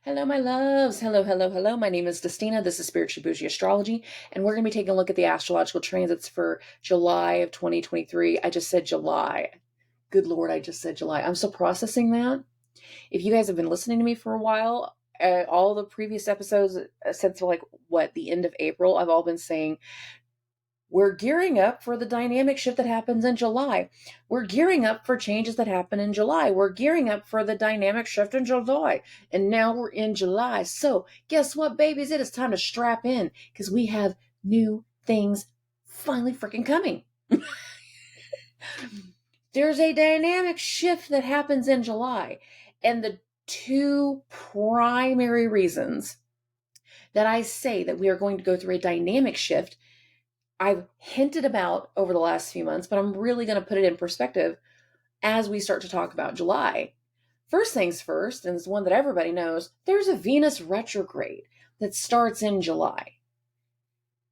Hello, my loves. Hello, hello, hello. My name is Destina. This is Spiritually Bougie Astrology, and we're going to be taking a look at the astrological transits for July of 2023. I just said July. Good Lord, I just said July. I'm still processing that. If you guys have been listening to me for a while, all the previous episodes since the end of April, I've all been saying we're gearing up for the dynamic shift that happens in July. We're gearing up for changes that happen in July. We're gearing up for the dynamic shift in July. And now we're in July. So guess what, babies? It is time to strap in because we have new things finally freaking coming. There's a dynamic shift that happens in July. And the two primary reasons that I say that we are going to go through a dynamic shift I've hinted about over the last few months, but I'm really going to put it in perspective as we start to talk about July. First things first, and it's one that everybody knows, there's a Venus retrograde that starts in July.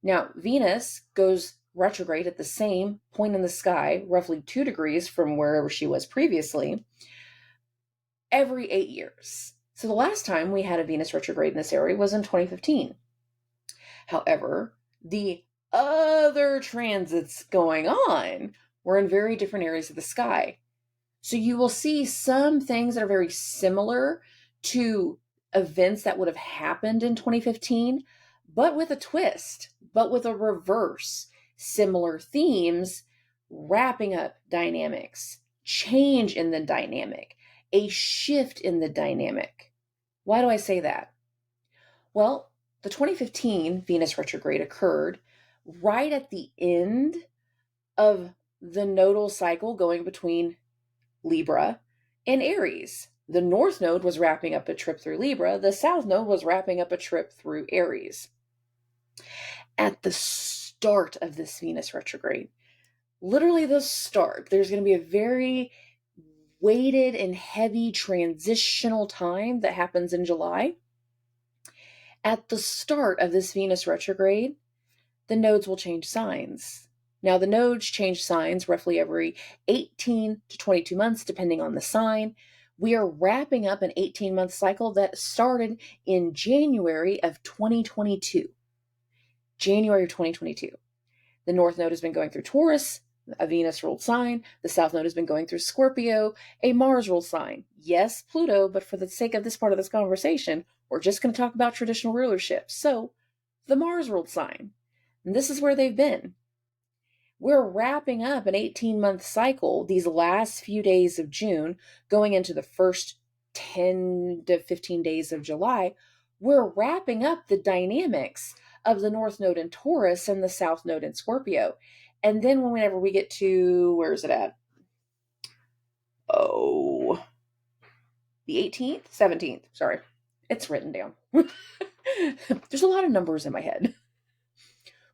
Now, Venus goes retrograde at the same point in the sky, roughly 2 degrees from wherever she was previously, every 8 years. So the last time we had a Venus retrograde in this area was in 2015. However, the other transits going on were in very different areas of the sky. So you will see some things that are very similar to events that would have happened in 2015, but with a twist, but with a reverse. Similar themes, wrapping up dynamics, change in the dynamic, a shift in the dynamic. Why do I say that? Well, the 2015 Venus retrograde occurred right at the end of the nodal cycle going between Libra and Aries. The North Node was wrapping up a trip through Libra. The South Node was wrapping up a trip through Aries. At the start of this Venus retrograde, literally the start, there's going to be a very weighted and heavy transitional time that happens in July. At the start of this Venus retrograde, the nodes will change signs. Now, the nodes change signs roughly every 18 to 22 months, depending on the sign. We are wrapping up an 18-month cycle that started in January of 2022. January of 2022. The North Node has been going through Taurus, a Venus-ruled sign. The South Node has been going through Scorpio, a Mars-ruled sign. Yes, Pluto, but for the sake of this part of this conversation, we're just going to talk about traditional rulership. So, the Mars-ruled sign. And this is where they've been. We're wrapping up an 18-month cycle these last few days of June, going into the first 10 to 15 days of July. We're wrapping up the dynamics of the North Node in Taurus and the South Node in Scorpio. And then whenever we get to, where is it at? Oh, the 18th? 17th, sorry. It's written down. There's a lot of numbers in my head.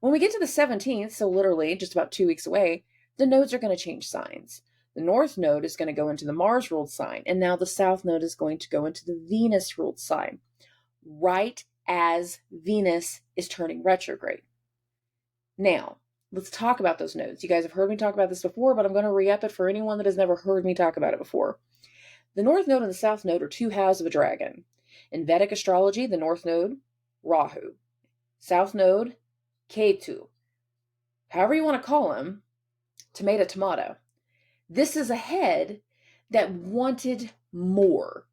When we get to the 17th, so literally just about 2 weeks away, the nodes are going to change signs. The North Node is going to go into the Mars-ruled sign, and now the South Node is going to go into the Venus-ruled sign, right as Venus is turning retrograde. Now, let's talk about those nodes. You guys have heard me talk about this before, but I'm going to re-up it for anyone that has never heard me talk about it before. The North Node and the South Node are two halves of a dragon. In Vedic astrology, the North Node, Rahu. South Node, Ketu. However you want to call him, tomato. This is a head that wanted more.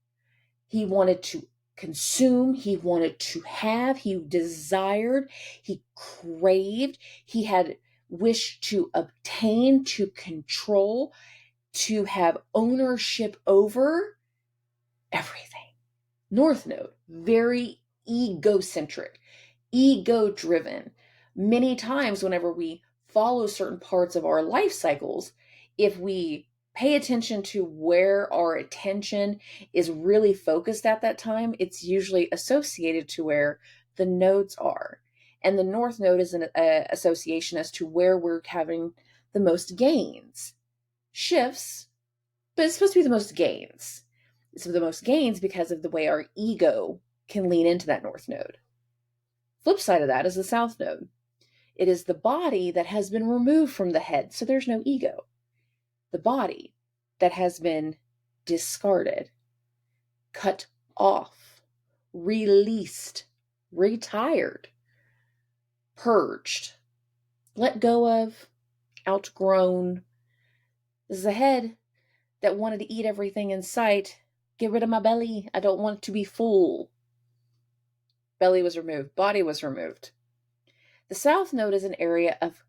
He wanted to consume, he wanted to have, he desired, he craved, he had wish to obtain, to control, to have ownership over everything. North Node, very egocentric, ego-driven. Many times whenever we follow certain parts of our life cycles, if we pay attention to where our attention is really focused at that time, it's usually associated to where the nodes are. And the North Node is an association as to where we're having the most gains. Shifts, but it's supposed to be the most gains. It's the most gains because of the way our ego can lean into that North Node. Flip side of that is the South Node. It is the body that has been removed from the head, so there's no ego. The body that has been discarded, cut off, released, retired, purged, let go of, outgrown. This is a head that wanted to eat everything in sight. Get rid of my belly. I don't want it to be full. Belly was removed. Body was removed. The South Node is an area of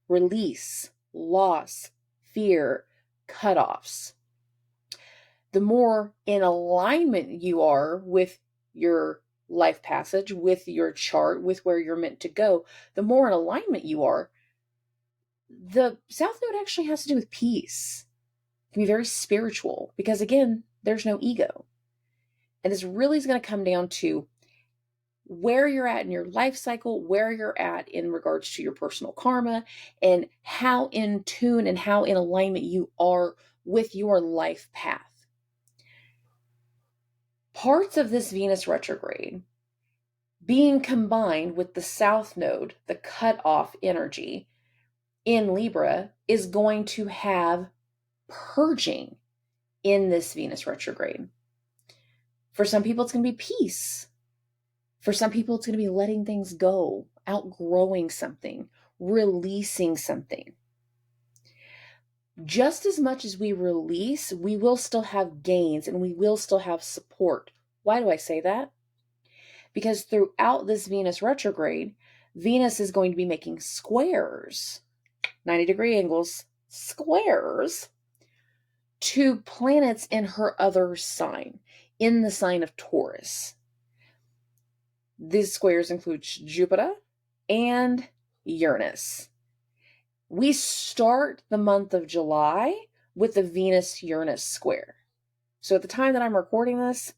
release, loss, fear, cutoffs. The more in alignment you are with your life passage, with your chart, with where you're meant to go, the more in alignment you are. The South Node actually has to do with peace. It can be very spiritual because, again, there's no ego. And this really is going to come down to where you're at in your life cycle, where you're at in regards to your personal karma, and how in tune and how in alignment you are with your life path. Parts of this Venus retrograde being combined with the South Node, the cutoff energy in Libra, is going to have purging in this Venus retrograde. For some people, it's going to be peace. For some people, it's going to be letting things go, outgrowing something, releasing something. Just as much as we release, we will still have gains and we will still have support. Why do I say that? Because throughout this Venus retrograde, Venus is going to be making squares, 90-degree angles, squares, to planets in her other sign, in the sign of Taurus. These squares include Jupiter and Uranus. We start the month of July with the Venus-Uranus square. So at the time that I'm recording this,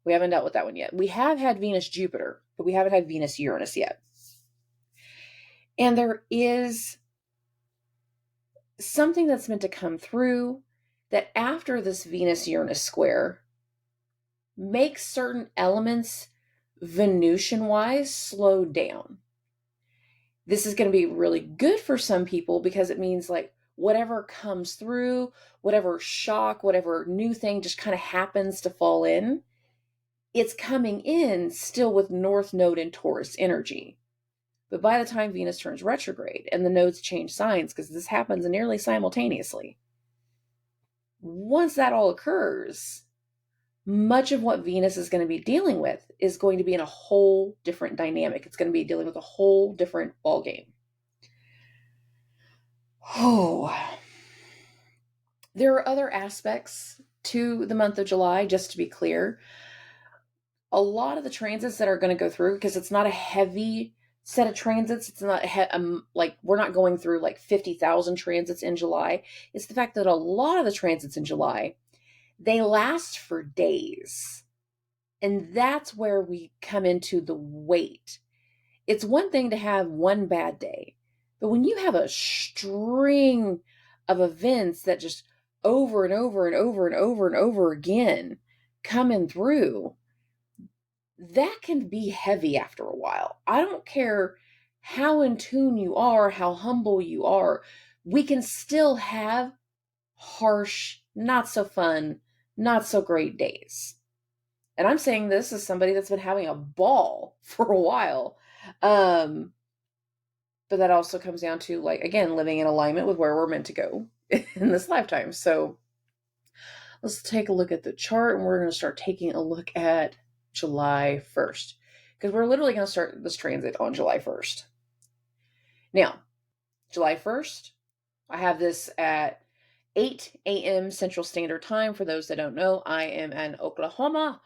we haven't dealt with that one yet. We have had Venus-Jupiter, but we haven't had Venus-Uranus yet. And there is something that's meant to come through that after this Venus-Uranus square makes certain elements Venusian-wise slow down. This is going to be really good for some people because it means like whatever comes through, whatever shock, whatever new thing just kind of happens to fall in, it's coming in still with North Node and Taurus energy. But by the time Venus turns retrograde and the nodes change signs, because this happens nearly simultaneously, once that all occurs, much of what Venus is going to be dealing with is going to be in a whole different dynamic. It's going to be dealing with a whole different ballgame. Oh, there are other aspects to the month of July, just to be clear. A lot of the transits that are going to go through, because it's not a heavy set of transits, it's not like we're not going through like 50,000 transits in July. It's the fact that a lot of the transits in July, they last for days. And that's where we come into the weight. It's one thing to have one bad day, but when you have a string of events that just over and over and over and over and over again coming through, that can be heavy after a while. I don't care how in tune you are, how humble you are, we can still have harsh, not so fun, not so great days. And I'm saying this as somebody that's been having a ball for a while. But that also comes down to, like, again, living in alignment with where we're meant to go in this lifetime. So let's take a look at the chart, and we're going to start taking a look at July 1st, because we're literally going to start this transit on July 1st. Now, July 1st, I have this at 8 a.m. Central Standard Time. For those that don't know, I am in Oklahoma.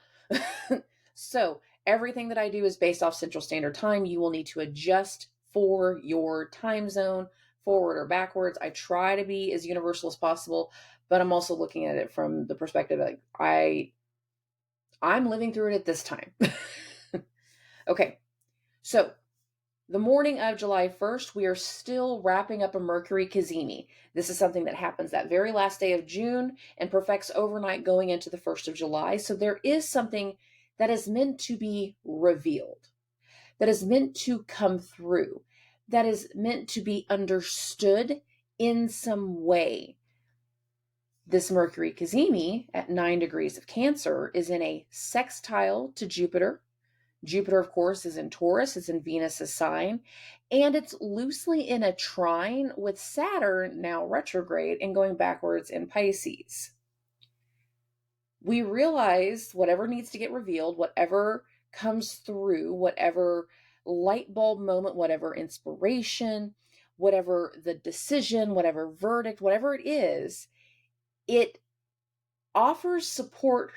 So everything that I do is based off Central Standard Time. You will need to adjust for your time zone, forward or backwards. I try to be as universal as possible, but I'm also looking at it from the perspective like I'm living through it at this time. Okay, so the morning of July 1st, we are still wrapping up a Mercury Cazimi. This is something that happens that very last day of June and perfects overnight going into the 1st of July. So there is something that is meant to be revealed, that is meant to come through, that is meant to be understood in some way. This Mercury cazimi at 9 degrees of Cancer is in a sextile to Jupiter. Jupiter, of course, is in Taurus, it's in Venus's sign, and it's loosely in a trine with Saturn, now retrograde and going backwards in Pisces. We realize whatever needs to get revealed, whatever comes through, whatever light bulb moment, whatever inspiration, whatever the decision, whatever verdict, whatever it is, it offers support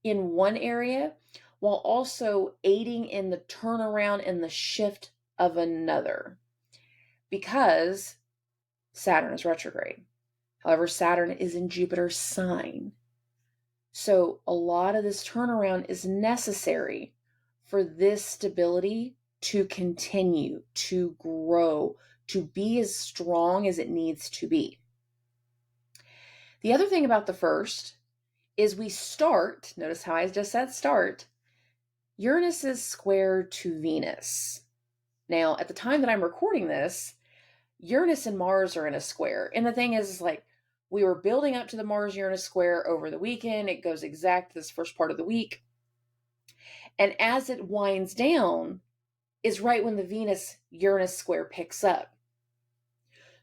in one area while also aiding in the turnaround and the shift of another, because Saturn is retrograde. However, Saturn is in Jupiter's sign. So a lot of this turnaround is necessary for this stability to continue, to grow, to be as strong as it needs to be. The other thing about the first is we start, notice how I just said start, Uranus is square to Venus. Now, at the time that I'm recording this, Uranus and Mars are in a square. And the thing is like, we were building up to the Mars-Uranus square over the weekend. It goes exact this first part of the week. And as it winds down is right when the Venus-Uranus square picks up.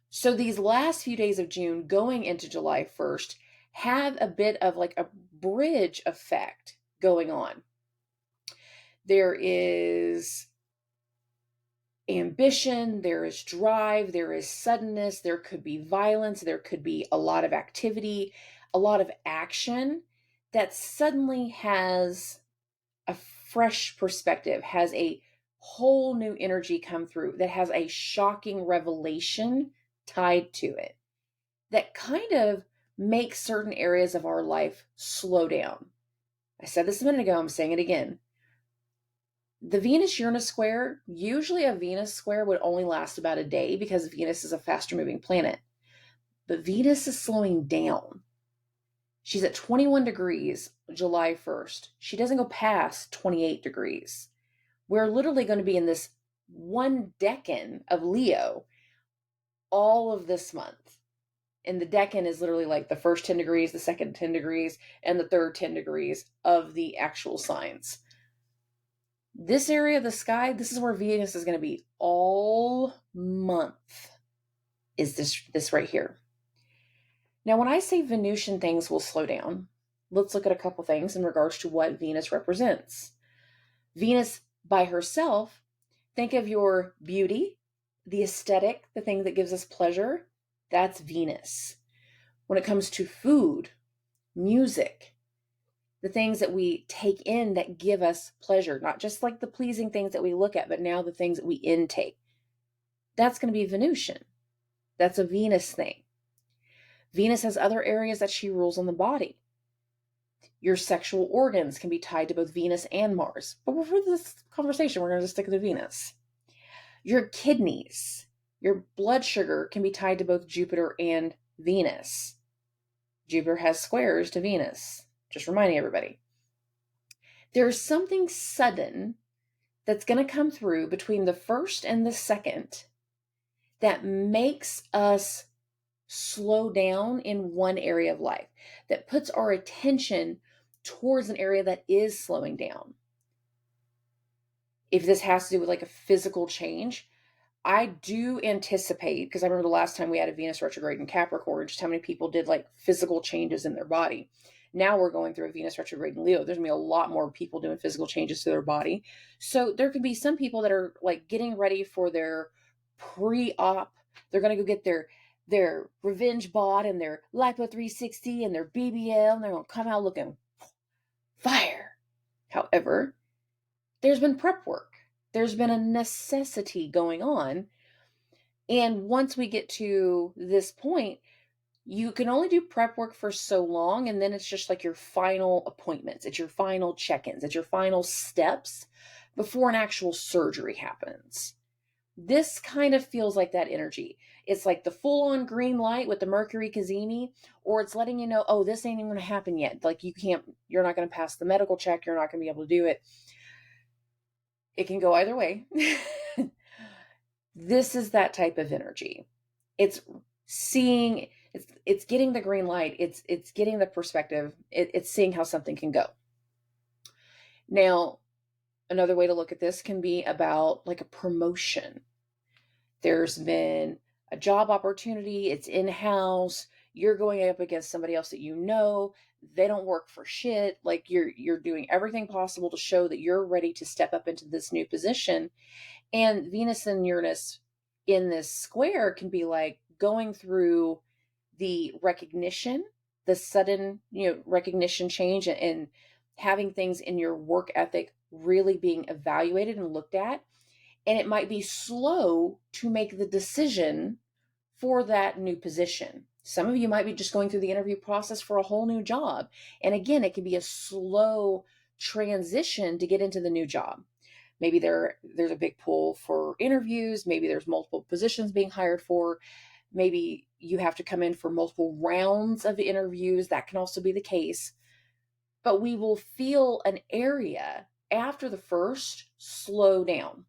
So these last few days of June going into July 1st have a bit of like a bridge effect going on. There is ambition, there is drive, there is suddenness, there could be violence, there could be a lot of activity, a lot of action that suddenly has a fresh perspective, has a whole new energy come through, that has a shocking revelation tied to it, that kind of makes certain areas of our life slow down. I said this a minute ago, I'm saying it again. The Venus-Uranus square, usually a Venus square would only last about a day because Venus is a faster moving planet. But Venus is slowing down. She's at 21 degrees July 1st. She doesn't go past 28 degrees. We're literally going to be in this one decan of Leo all of this month. And the decan is literally like the first 10 degrees, the second 10 degrees, and the third 10 degrees of the actual signs. This area of the sky, this is where Venus is going to be all month, is this right here. Now, when I say Venusian things will slow down, let's look at a couple things in regards to what Venus represents. Venus by herself, think of your beauty, the aesthetic, the thing that gives us pleasure, that's Venus. When it comes to food, music, the things that we take in that give us pleasure, not just like the pleasing things that we look at, but now the things that we intake. That's going to be Venusian. That's a Venus thing. Venus has other areas that she rules on the body. Your sexual organs can be tied to both Venus and Mars. But for this conversation, we're going to stick to Venus. Your kidneys, your blood sugar can be tied to both Jupiter and Venus. Jupiter has squares to Venus. Just reminding everybody. There's something sudden that's going to come through between the first and the second that makes us slow down in one area of life, that puts our attention towards an area that is slowing down. If this has to do with like a physical change, I do anticipate, because I remember the last time we had a Venus retrograde in Capricorn, just how many people did like physical changes in their body. Now we're going through a Venus retrograde in Leo. There's going to be a lot more people doing physical changes to their body. So there could be some people that are like getting ready for their pre-op. They're going to go get their revenge bod and their Lipo 360 and their BBL, and they're going to come out looking fire. However, there's been prep work. There's been a necessity going on. And once we get to this point, you can only do prep work for so long, and then it's just like your final appointments. It's your final check-ins. It's your final steps before an actual surgery happens. This kind of feels like that energy. It's like the full-on green light with the Mercury cazimi, or it's letting you know, oh, this ain't even going to happen yet. Like you're not going to pass the medical check. You're not going to be able to do it. It can go either way. This is that type of energy. It's seeing, It's getting the green light. It's getting the perspective. It's seeing how something can go. Now, another way to look at this can be about like a promotion. There's been a job opportunity, it's in-house, you're going up against somebody else that you know, they don't work for shit. Like you're doing everything possible to show that you're ready to step up into this new position. And Venus and Uranus in this square can be like going through the recognition, the sudden, recognition change, and having things in your work ethic really being evaluated and looked at. And it might be slow to make the decision for that new position. Some of you might be just going through the interview process for a whole new job. And again, it can be a slow transition to get into the new job. Maybe there's a big pull for interviews. Maybe there's multiple positions being hired for. Maybe you have to come in for multiple rounds of interviews. That can also be the case. But we will feel an area after the first slow down.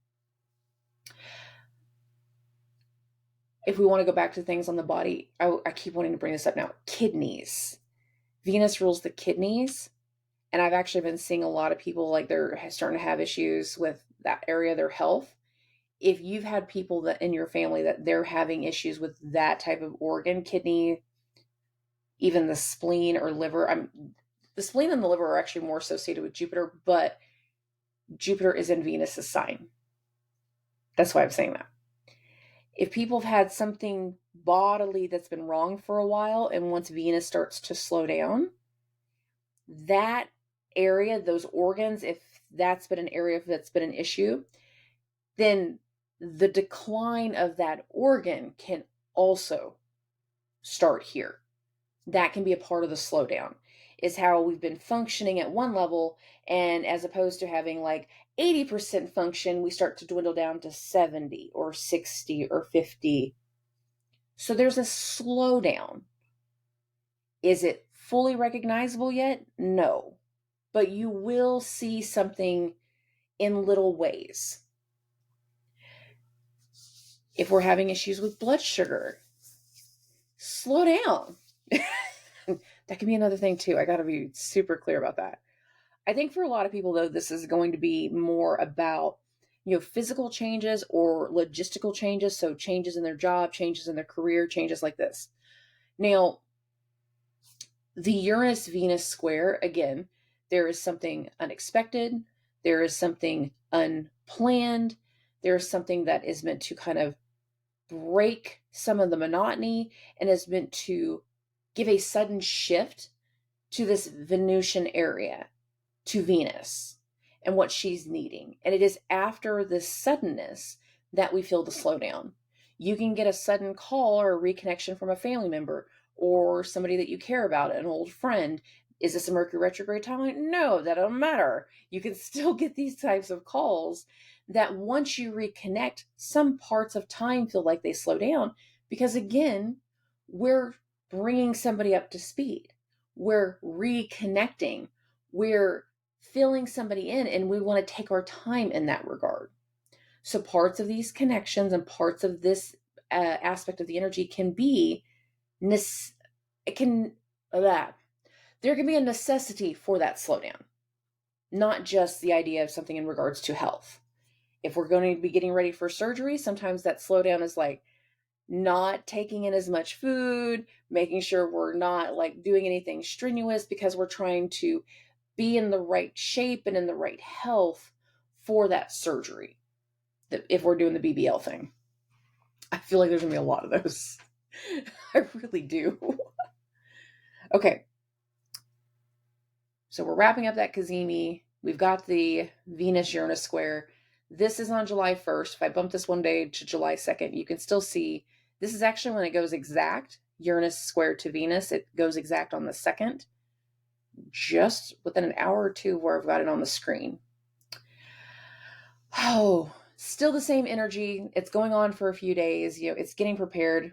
If we want to go back to things on the body, I keep wanting to bring this up now. Kidneys. Venus rules the kidneys. And I've actually been seeing a lot of people like they're starting to have issues with that area of their health. If you've had people that in your family that they're having issues with that type of organ, kidney, even the spleen or liver, the spleen and the liver are actually more associated with Jupiter, but Jupiter is in Venus's sign. That's why I'm saying that. If people have had something bodily that's been wrong for a while, and once Venus starts to slow down, that area, those organs, if that's been an area that's been an issue, then the decline of that organ can also start here. That can be a part of the slowdown, is how we've been functioning at one level, and as opposed to having like 80% function, we start to dwindle down to 70 or 60 or 50. So there's a slowdown. Is it fully recognizable yet? No. But you will see something in little ways. If we're having issues with blood sugar, slow down. That can be another thing too. I got to be super clear about that. I think for a lot of people, though, this is going to be more about, physical changes or logistical changes. So changes in their job, changes in their career, changes like this. Now, the Uranus-Venus square, again, there is something unexpected. There is something unplanned. There is something that is meant to kind of break some of the monotony and is meant to give a sudden shift to this Venusian area, to Venus and what she's needing. And it is after this suddenness that we feel the slowdown. You can get a sudden call or a reconnection from a family member or somebody that you care about, an old friend. Is this a Mercury retrograde timeline? No, that don't matter. You can still get these types of calls that once you reconnect, some parts of time feel like they slow down because, again, we're bringing somebody up to speed. We're reconnecting. We're filling somebody in, and we want to take our time in that regard. So parts of these connections and parts of this aspect of the energy can be, there can be a necessity for that slowdown, not just the idea of something in regards to health. If we're going to be getting ready for surgery, sometimes that slowdown is like not taking in as much food, making sure we're not like doing anything strenuous because we're trying to be in the right shape and in the right health for that surgery. If we're doing the BBL thing, I feel like there's gonna be a lot of those. I really do. Okay. So we're wrapping up that Cazimi. We've got the Venus-Uranus square. This is on July 1st. If I bump this one day to July 2nd, you can still see this is actually when it goes exact. Uranus square to Venus. It goes exact on the 2nd. Just within an hour or two where I've got it on the screen. Oh, still the same energy. It's going on for a few days. It's getting prepared,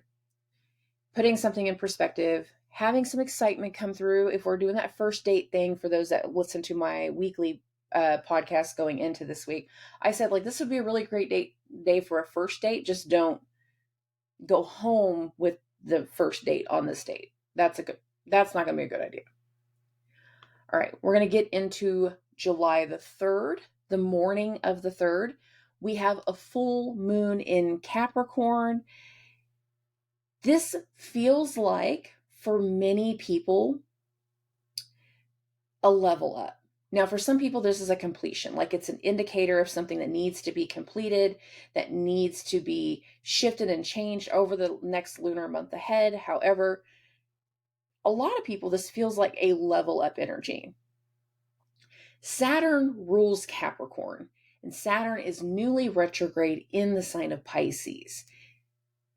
putting something in perspective, having some excitement come through. If we're doing that first date thing, for those that listen to my weekly podcast going into this week, I said like this would be a really great day for a first date. Just don't go home with the first date on this date. That's not going to be a good idea. All right, we're going to get into July the 3rd, the morning of the 3rd. We have a full moon in Capricorn. This feels like, for many people, a level up. Now, for some people, this is a completion, like it's an indicator of something that needs to be completed, that needs to be shifted and changed over the next lunar month ahead. However, a lot of people, this feels like a level up energy. Saturn rules Capricorn, and Saturn is newly retrograde in the sign of Pisces.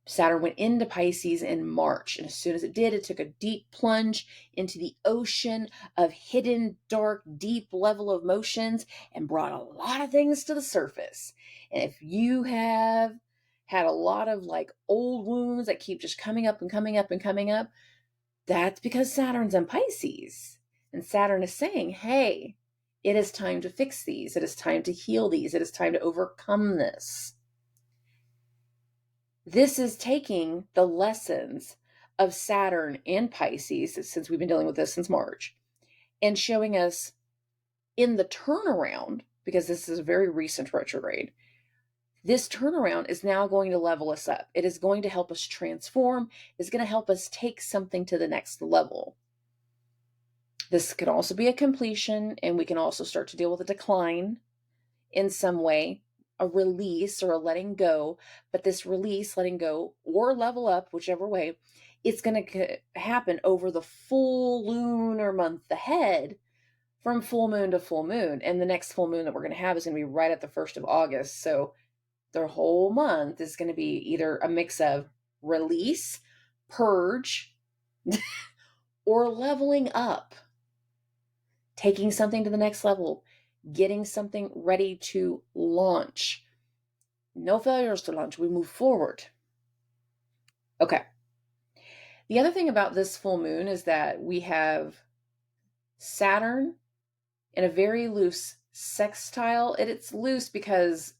Saturn went into Pisces in March, and as soon as it did, it took a deep plunge into the ocean of hidden, dark, deep level of motions and brought a lot of things to the surface. And if you have had a lot of like old wounds that keep just coming up and coming up and coming up, that's because Saturn's in Pisces. And Saturn is saying, hey, it is time to fix these. It is time to heal these. It is time to overcome this. This is taking the lessons of Saturn in Pisces, since we've been dealing with this since March, and showing us in the turnaround, because this is a very recent retrograde, this turnaround is now going to level us up. It is going to help us transform. It's going to help us take something to the next level. This could also be a completion, and we can also start to deal with a decline in some way, a release or a letting go. But this release, letting go, or level up, whichever way, it's going to happen over the full lunar month ahead, from full moon to full moon. And the next full moon that we're going to have is going to be right at the 1st of August. So the whole month is going to be either a mix of release, purge, or leveling up, taking something to the next level, getting something ready to launch. No failures to launch. We move forward. Okay. The other thing about this full moon is that we have Saturn in a very loose sextile. It's loose because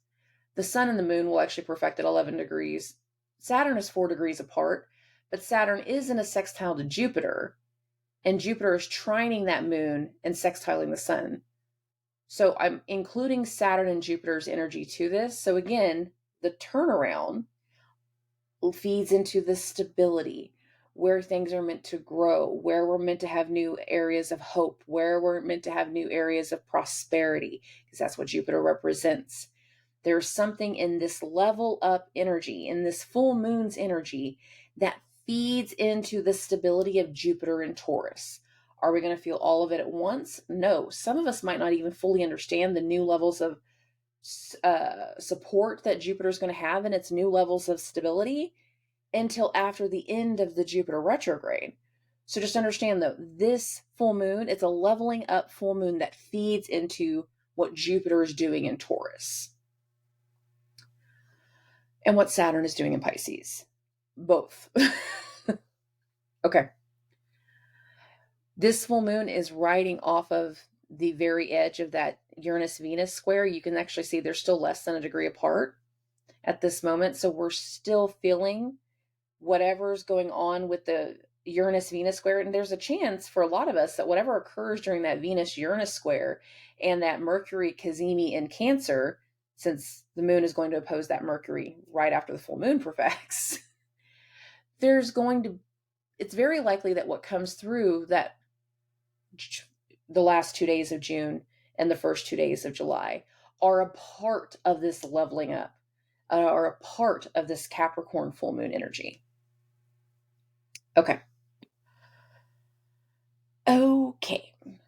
the sun and the moon will actually perfect at 11 degrees. Saturn is 4 degrees apart, but Saturn is in a sextile to Jupiter, and Jupiter is trining that moon and sextiling the sun. So I'm including Saturn and Jupiter's energy to this. So again, the turnaround feeds into the stability, where things are meant to grow, where we're meant to have new areas of hope, where we're meant to have new areas of prosperity, because that's what Jupiter represents. There's something in this level up energy, in this full moon's energy, that feeds into the stability of Jupiter in Taurus. Are we going to feel all of it at once? No. Some of us might not even fully understand the new levels of support that Jupiter is going to have in its new levels of stability until after the end of the Jupiter retrograde. So just understand that this full moon, it's a leveling up full moon that feeds into what Jupiter is doing in Taurus and what Saturn is doing in Pisces. Both. Okay. This full moon is riding off of the very edge of that Uranus-Venus square. You can actually see they're still less than a degree apart at this moment. So we're still feeling whatever's going on with the Uranus-Venus square. And there's a chance for a lot of us that whatever occurs during that Venus-Uranus square and that Mercury-Cazimi in Cancer, since the moon is going to oppose that Mercury right after the full moon perfects, it's very likely that what comes through that the last 2 days of June and the first 2 days of July are a part of this leveling up, are a part of this Capricorn full moon energy. Okay.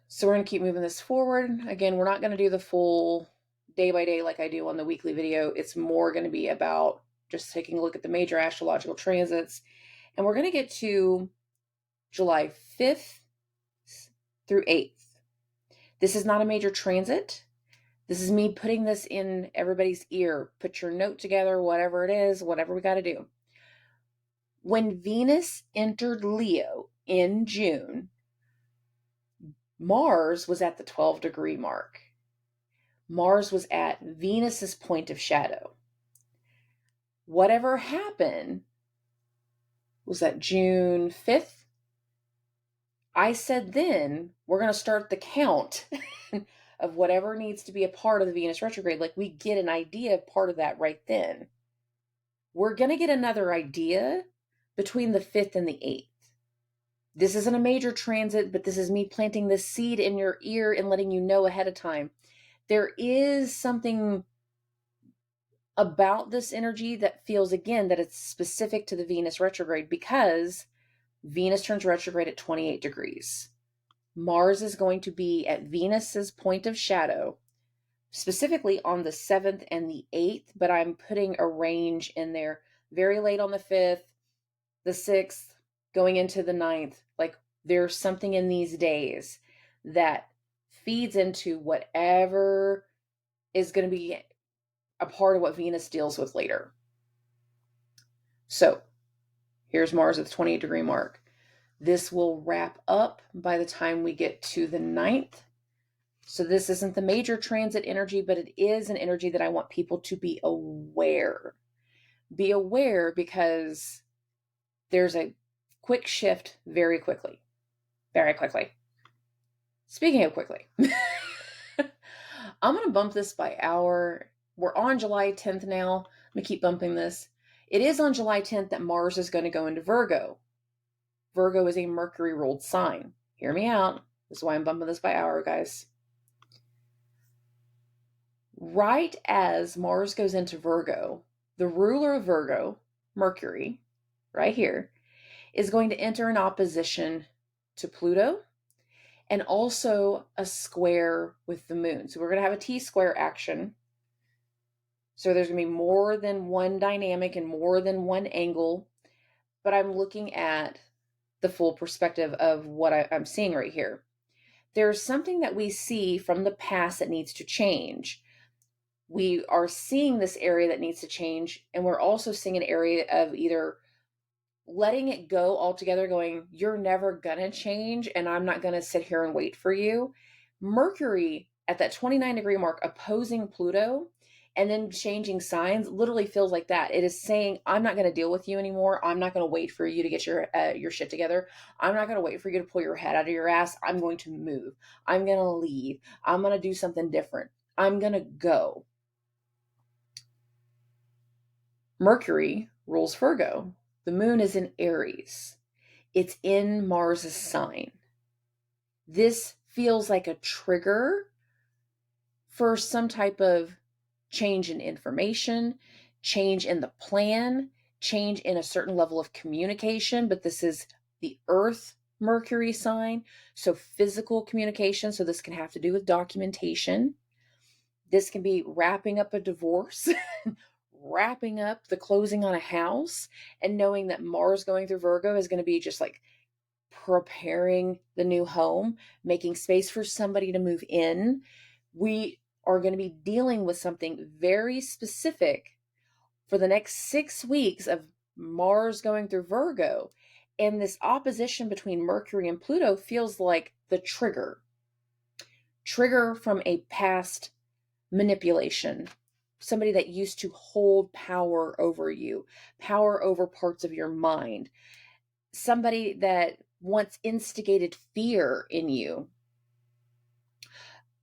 So we're going to keep moving this forward. Again, we're not going to do the full day by day like I do on the weekly video. It's more going to be about just taking a look at the major astrological transits. And we're going to get to July 5th through 8th. This is not a major transit. This is me putting this in everybody's ear. Put your note together, whatever it is, whatever we got to do. When Venus entered Leo in June, Mars was at the 12-degree mark. Mars was at Venus's point of shadow. Whatever happened was that June 5th? I said then we're going to start the count of whatever needs to be a part of the Venus retrograde. Like, we get an idea of part of that right then. We're going to get another idea between the 5th and the 8th. This isn't a major transit, but this is me planting this seed in your ear and letting you know ahead of time. There is something about this energy that feels, again, that it's specific to the Venus retrograde, because Venus turns retrograde at 28 degrees. Mars is going to be at Venus's point of shadow, specifically on the 7th and the 8th, but I'm putting a range in there. Very late on the 5th, the 6th, going into the 9th. Like, there's something in these days that feeds into whatever is going to be a part of what Venus deals with later. So here's Mars at the 28 degree mark. This will wrap up by the time we get to the 9th. So this isn't the major transit energy, but it is an energy that I want people to be aware. Be aware, because there's a quick shift very quickly. Very quickly. Speaking of quickly, I'm going to bump this by hour. We're on July 10th now. I'm going to keep bumping this. It is on July 10th that Mars is going to go into Virgo. Virgo is a Mercury ruled sign. Hear me out. This is why I'm bumping this by hour, guys. Right as Mars goes into Virgo, the ruler of Virgo, Mercury, right here, is going to enter an opposition to Pluto and also a square with the moon. So we're going to have a T-square action. So there's going to be more than one dynamic and more than one angle, but I'm looking at the full perspective of what I'm seeing right here. There's something that we see from the past that needs to change. We are seeing this area that needs to change, and we're also seeing an area of either letting it go altogether, going, you're never gonna change, and I'm not gonna sit here and wait for you. Mercury at that 29 degree mark opposing Pluto and then changing signs literally feels like that. It is saying, I'm not gonna deal with you anymore. I'm not gonna wait for you to get your shit together. I'm not gonna wait for you to pull your head out of your ass. I'm going to move. I'm gonna leave. I'm gonna do something different. I'm gonna go. Mercury rules Virgo. The moon is in Aries. It's in Mars's sign. This feels like a trigger for some type of change in information, change in the plan, change in a certain level of communication, but this is the Earth Mercury sign, so physical communication. So this can have to do with documentation. This can be wrapping up a divorce, wrapping up the closing on a house, and knowing that Mars going through Virgo is going to be just like preparing the new home, making space for somebody to move in. We are going to be dealing with something very specific for the next 6 weeks of Mars going through Virgo. And this opposition between Mercury and Pluto feels like the trigger from a past manipulation. Somebody that used to hold power over you, power over parts of your mind. Somebody that once instigated fear in you.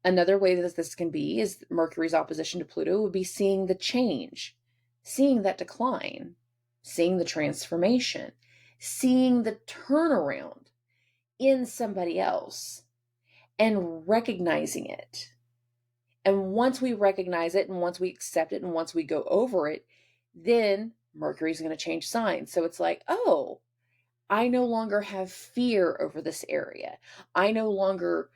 Another way that this can be is Mercury's opposition to Pluto would be seeing the change, seeing that decline, seeing the transformation, seeing the turnaround in somebody else and recognizing it. And once we recognize it, and once we accept it, and once we go over it, then Mercury's going to change signs. So it's like, oh, I no longer have fear over this area. I no longer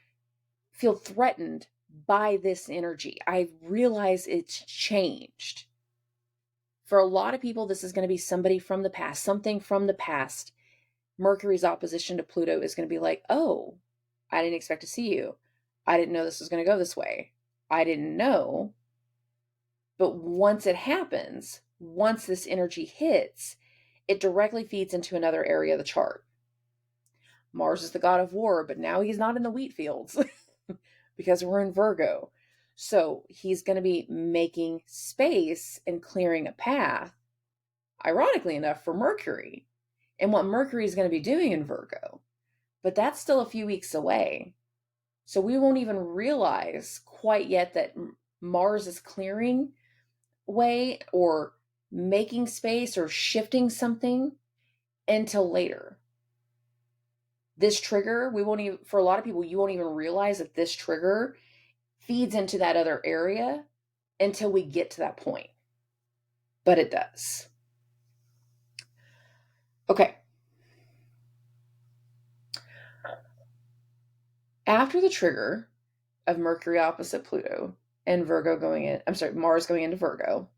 feel threatened by this energy. I realize it's changed. For a lot of people, this is going to be somebody from the past, something from the past. Mercury's opposition to Pluto is going to be like, oh, I didn't expect to see you. I didn't know this was going to go this way. I didn't know. But once it happens, once this energy hits, it directly feeds into another area of the chart. Mars is the god of war, but now he's not in the wheat fields because we're in Virgo. So he's going to be making space and clearing a path, ironically enough, for Mercury. and what Mercury is going to be doing in Virgo. But that's still a few weeks away. So we won't even realize quite yet that Mars is clearing way or making space or shifting something until later. This trigger, we won't even, for a lot of people, you won't even realize that this trigger feeds into that other area until we get to that point. But it does. Okay. After the trigger of Mercury opposite Pluto and Mars going into Virgo,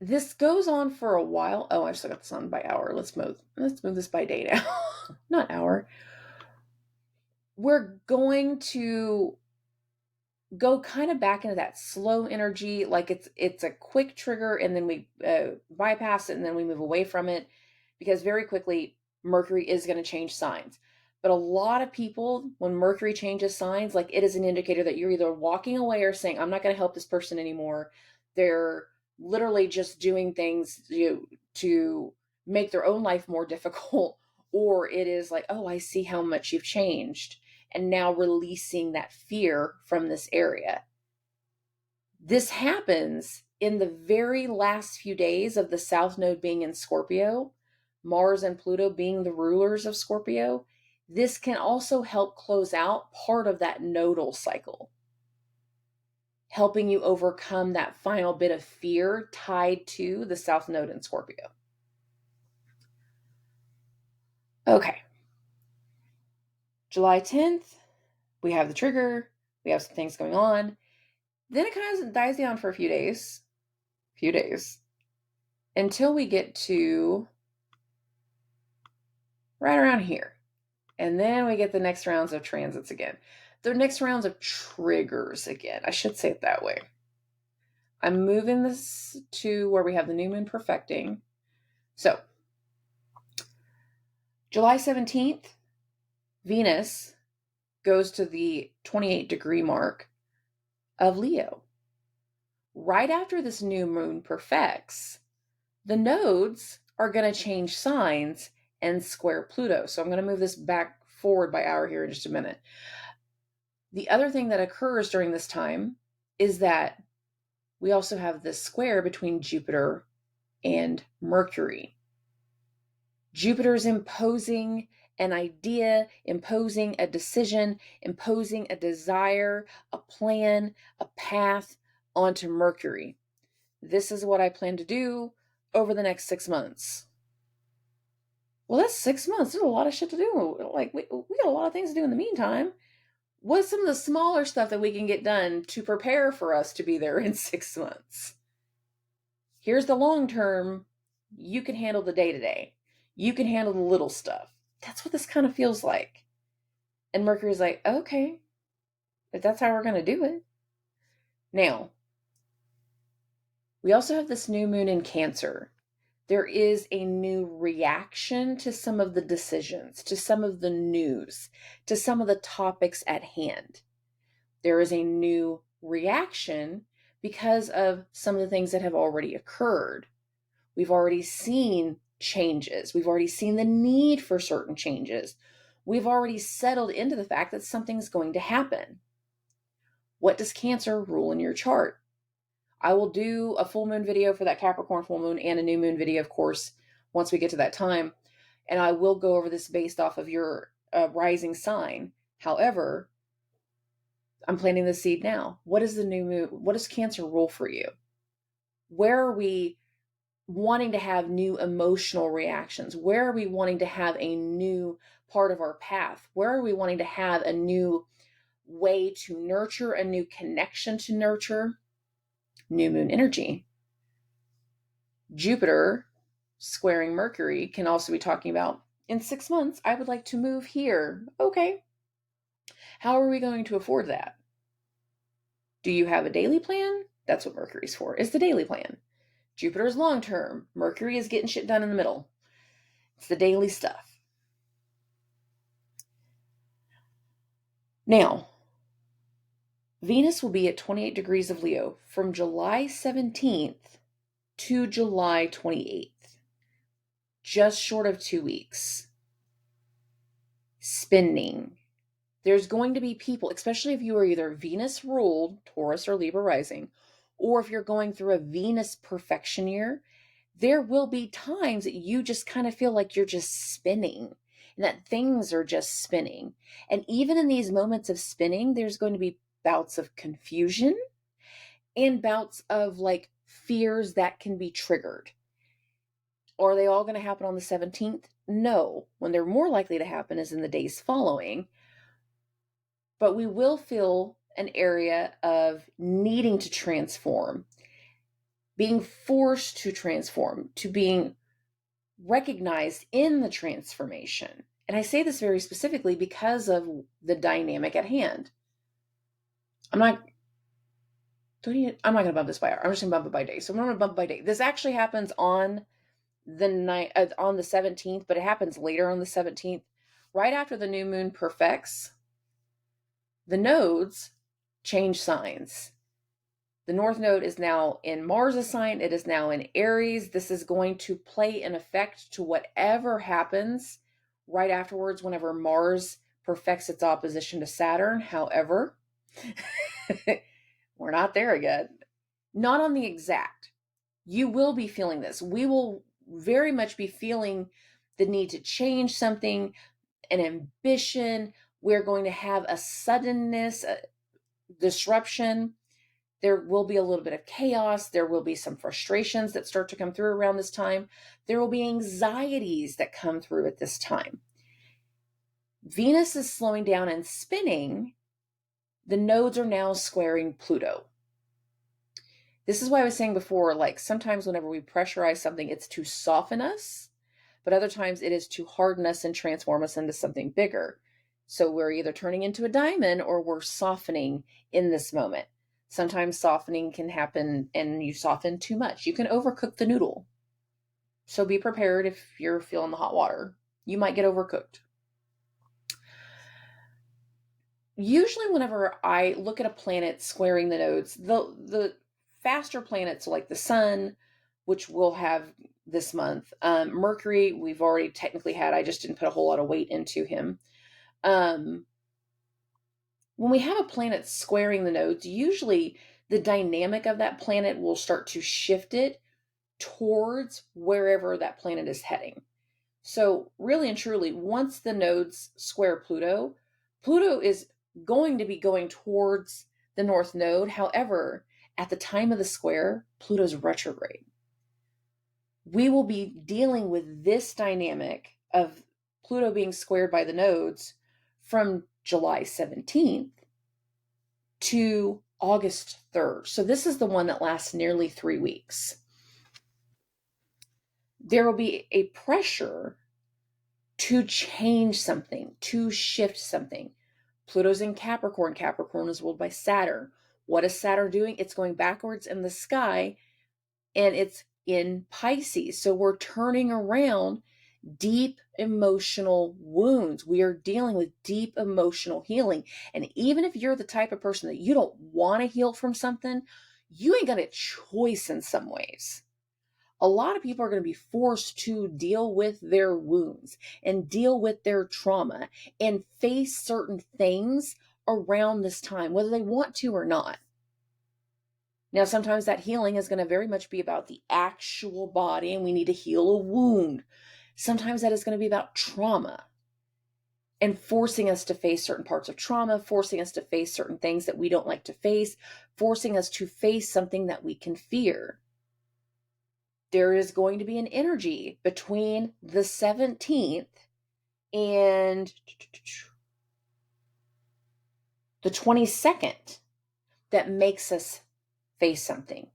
this goes on for a while. Oh, I still got this on by hour. Let's move this by day now. Not hour. We're going to go kind of back into that slow energy, like it's a quick trigger, and then we bypass it, and then we move away from it, because very quickly Mercury is going to change signs. But a lot of people, when Mercury changes signs, like, it is an indicator that you're either walking away or saying, I'm not going to help this person anymore. They're literally just doing things to make their own life more difficult, or it is like, oh, I see how much you've changed, and now releasing that fear from this area. This happens in the very last few days of the South Node being in Scorpio, Mars and Pluto being the rulers of Scorpio. This can also help close out part of that nodal cycle, helping you overcome that final bit of fear tied to the South Node in Scorpio. Okay. July 10th, we have the trigger, we have some things going on. Then it kind of dies down for a few days, until we get to right around here. And then we get the next rounds of transits again. The next rounds of triggers again. I should say it that way. I'm moving this to where we have the new moon perfecting. So, July 17th, Venus goes to the 28-degree mark of Leo. Right after this new moon perfects, the nodes are going to change signs and square Pluto. So I'm going to move this back forward by hour here in just a minute. The other thing that occurs during this time is that we also have this square between Jupiter and Mercury. Jupiter's imposing an idea, imposing a decision, imposing a desire, a plan, a path onto Mercury. This is what I plan to do over the next 6 months. Well, that's 6 months. There's a lot of shit to do. Like, we got a lot of things to do in the meantime. What's some of the smaller stuff that we can get done to prepare for us to be there in 6 months? Here's the long term. You can handle the day-to-day. You can handle the little stuff. That's what this kind of feels like. And Mercury's like, okay, if that's how we're going to do it. Now, we also have this new moon in Cancer. There is a new reaction to some of the decisions, to some of the news, to some of the topics at hand. There is a new reaction because of some of the things that have already occurred. We've already seen changes. We've already seen the need for certain changes. We've already settled into the fact that something's going to happen. What does Cancer rule in your chart? I will do a full moon video for that Capricorn full moon and a new moon video, of course, once we get to that time. And I will go over this based off of your rising sign. However, I'm planting the seed now. What is the new moon? What does Cancer rule for you? Where are we wanting to have new emotional reactions? Where are we wanting to have a new part of our path? Where are we wanting to have a new way to nurture, a new connection to nurture? New moon energy. Jupiter squaring Mercury can also be talking about, in 6 months, I would like to move here. Okay. How are we going to afford that? Do you have a daily plan? That's what Mercury's for, is the daily plan. Jupiter's long term. Mercury is getting shit done in the middle. It's the daily stuff. Now, Venus will be at 28 degrees of Leo from July 17th to July 28th. just short of 2 weeks. Spinning. There's going to be people, especially if you are either Venus ruled, Taurus or Libra rising, or if you're going through a Venus perfection year, there will be times that you just kind of feel like you're just spinning and that things are just spinning. And even in these moments of spinning, there's going to be bouts of confusion and bouts of like fears that can be triggered. Are they all going to happen on the 17th? No. When they're more likely to happen is in the days following. But we will feel an area of needing to transform, being forced to transform, to being recognized in the transformation. And I say this very specifically because of the dynamic at hand. I'm not going to bump this by hour. I'm just going to bump it by day. So I'm going to bump it by day. This actually happens on the night on the 17th, but it happens later on the 17th, right after the new moon perfects. The nodes change signs. The North Node is now in Mars' sign. It is now in Aries. This is going to play an effect to whatever happens right afterwards whenever Mars perfects its opposition to Saturn. However, we're not there yet. Not on the exact. You will be feeling this. We will very much be feeling the need to change something, an ambition. We're going to have a suddenness, a disruption. There will be a little bit of chaos. There will be some frustrations that start to come through around this time. There will be anxieties that come through at this time. Venus is slowing down and spinning. The nodes are now squaring Pluto. This is why I was saying before, like sometimes whenever we pressurize something, it's to soften us, but other times it is to harden us and transform us into something bigger. So we're either turning into a diamond or we're softening in this moment. Sometimes softening can happen and you soften too much. You can overcook the noodle. So be prepared if you're feeling the hot water. You might get overcooked. Usually whenever I look at a planet squaring the nodes, the faster planets like the sun, which we'll have this month, Mercury, we've already technically had, I just didn't put a whole lot of weight into him. When we have a planet squaring the nodes, usually the dynamic of that planet will start to shift it towards wherever that planet is heading. So really and truly, once the nodes square Pluto, Pluto is going to be going towards the North Node. However, at the time of the square, Pluto's retrograde. We will be dealing with this dynamic of Pluto being squared by the nodes from July 17th to August 3rd. So this is the one that lasts nearly 3 weeks. There will be a pressure to change something, to shift something. Pluto's in Capricorn. Capricorn is ruled by Saturn. What is Saturn doing? It's going backwards in the sky and it's in Pisces. So we're turning around deep emotional wounds. We are dealing with deep emotional healing. And even if you're the type of person that you don't want to heal from something, you ain't got a choice in some ways. A lot of people are going to be forced to deal with their wounds and deal with their trauma and face certain things around this time, whether they want to or not. Now, sometimes that healing is going to very much be about the actual body and we need to heal a wound. Sometimes that is going to be about trauma and forcing us to face certain parts of trauma, forcing us to face certain things that we don't like to face, forcing us to face something that we can fear. There is going to be an energy between the 17th and the 22nd that makes us face something,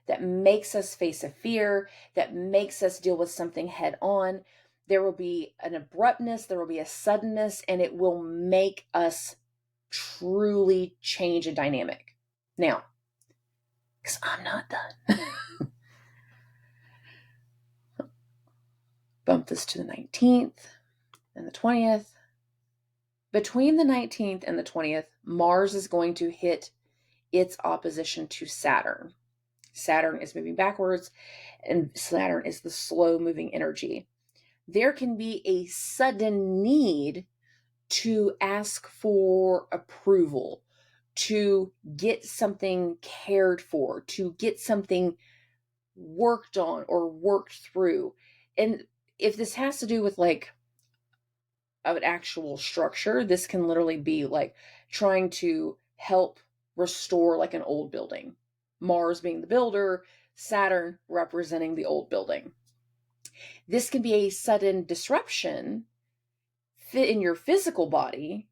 that makes us face a fear, that makes us deal with something head on. There will be an abruptness, there will be a suddenness, and it will make us truly change a dynamic. Now, because I'm not done. Bump this to the 19th and the 20th. Between the 19th and the 20th, Mars is going to hit its opposition to Saturn. Saturn is moving backwards, and Saturn is the slow moving energy. There can be a sudden need to ask for approval, to get something cared for, to get something worked on or worked through. And if this has to do with like an actual structure, this can literally be like trying to help restore like an old building. Mars being the builder, Saturn representing the old building. This can be a sudden disruption in your physical body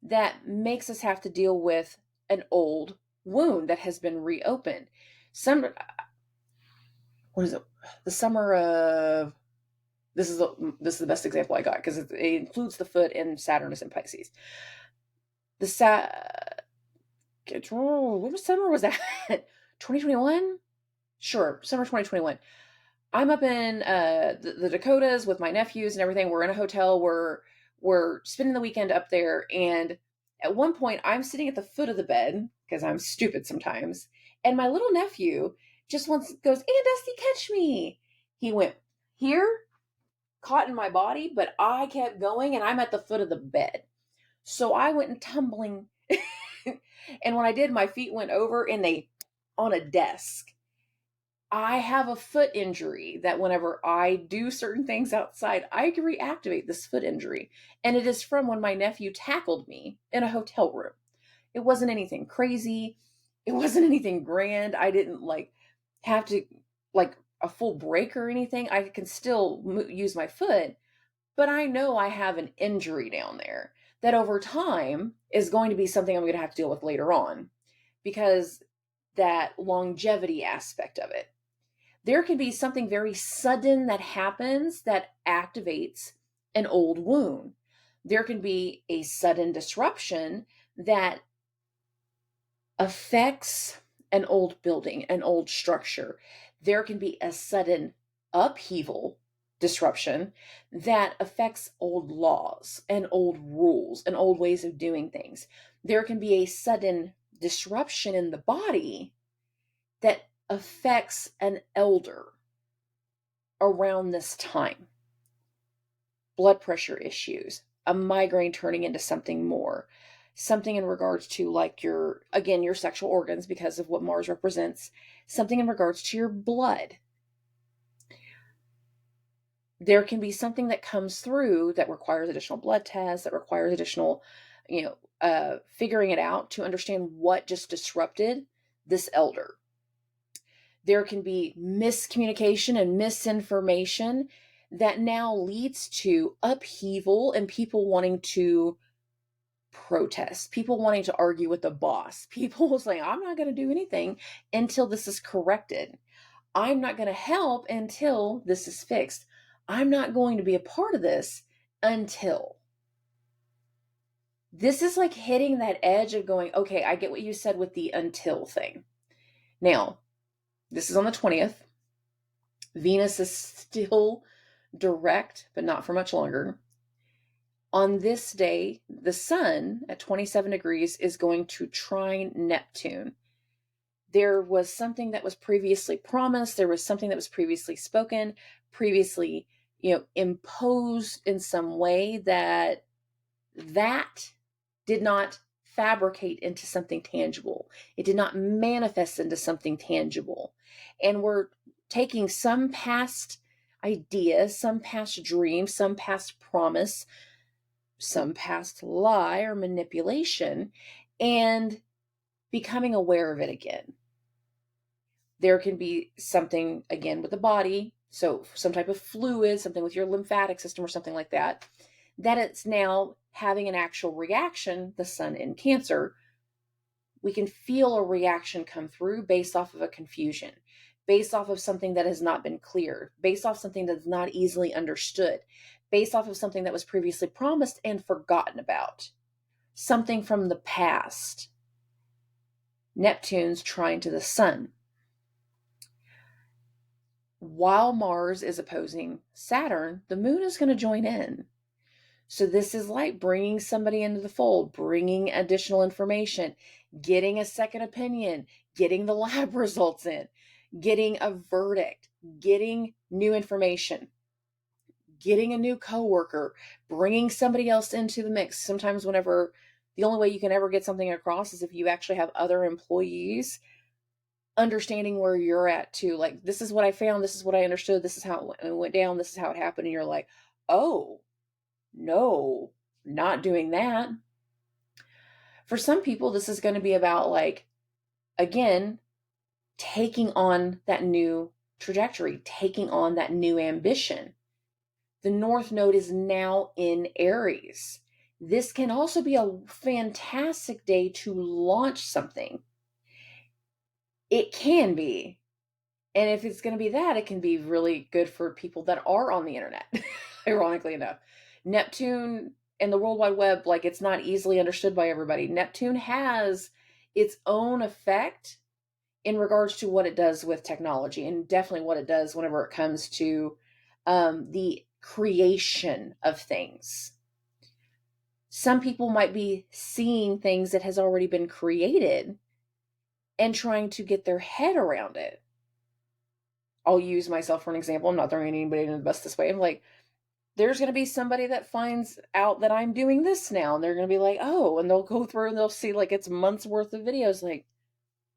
that makes us have to deal with an old wound that has been reopened. What is it? The summer of this is the best example I got because it includes the foot, and Saturn is in Pisces. What summer was that? 2021? Sure, summer 2021. I'm up in the Dakotas with my nephews and everything. We're in a hotel. We're spending the weekend up there, and at one point I'm sitting at the foot of the bed because I'm stupid sometimes, and my little nephew just goes, "Aunt Dusty, catch me." He went here, caught in my body, but I kept going, and I'm at the foot of the bed. So I went and tumbling, and when I did, my feet went over and they on a desk. I have a foot injury that whenever I do certain things outside, I can reactivate this foot injury. And it is from when my nephew tackled me in a hotel room. It wasn't anything crazy. It wasn't anything grand. I didn't like have to like a full break or anything. I can still use my foot, but I know I have an injury down there that over time is going to be something I'm going to have to deal with later on because that longevity aspect of it. There can be something very sudden that happens that activates an old wound. There can be a sudden disruption that affects an old building, an old structure. There can be a sudden upheaval disruption that affects old laws and old rules and old ways of doing things. There can be a sudden disruption in the body that affects an elder around this time. Blood pressure issues, a migraine turning into something more, something in regards to like your sexual organs because of what Mars represents, something in regards to your blood. There can be something that comes through that requires additional blood tests, that requires additional, figuring it out to understand what just disrupted this elder. There can be miscommunication and misinformation that now leads to upheaval and people wanting to protest, people wanting to argue with the boss, people saying, I'm not going to do anything until this is corrected. I'm not going to help until this is fixed. I'm not going to be a part of this until. This is like hitting that edge of going, okay, I get what you said with the until thing. Now, this is on the 20th. Venus is still direct, but not for much longer. On this day, the sun at 27 degrees is going to trine Neptune. There was something that was previously promised. There was something that was previously spoken, previously, imposed in some way that did not fabricate into something tangible. It did not manifest into something tangible. And we're taking some past idea, some past dream, some past promise, some past lie or manipulation, and becoming aware of it again. There can be something, again, with the body, so some type of fluid, something with your lymphatic system or something like that, that it's now having an actual reaction, the sun in Cancer. We can feel a reaction come through based off of a confusion, based off of something that has not been cleared, based off something that's not easily understood, based off of something that was previously promised and forgotten about, something from the past. Neptune's trine to the sun. While Mars is opposing Saturn, the moon is going to join in. So this is like bringing somebody into the fold, bringing additional information, getting a second opinion, getting the lab results in, getting a verdict, getting new information, getting a new coworker, bringing somebody else into the mix. Sometimes whenever the only way you can ever get something across is if you actually have other employees understanding where you're at too. Like, this is what I found, this is what I understood, this is how it went down, this is how it happened. And you're like, oh, no, not doing that. For some people, this is going to be about, like, again, taking on that new trajectory, taking on that new ambition. The North Node is now in Aries. This can also be a fantastic day to launch something. It can be. And if it's going to be that, it can be really good for people that are on the internet, ironically enough. Neptune and the World Wide Web, like, it's not easily understood by everybody. Neptune has its own effect in regards to what it does with technology, and definitely what it does whenever it comes to the creation of things. Some people might be seeing things that has already been created and trying to get their head around it. I'll use myself for an example. I'm not throwing anybody in the bus this way. I'm like, there's going to be somebody that finds out that I'm doing this now, and they're going to be like, oh, and they'll go through and they'll see, like, it's months worth of videos, like,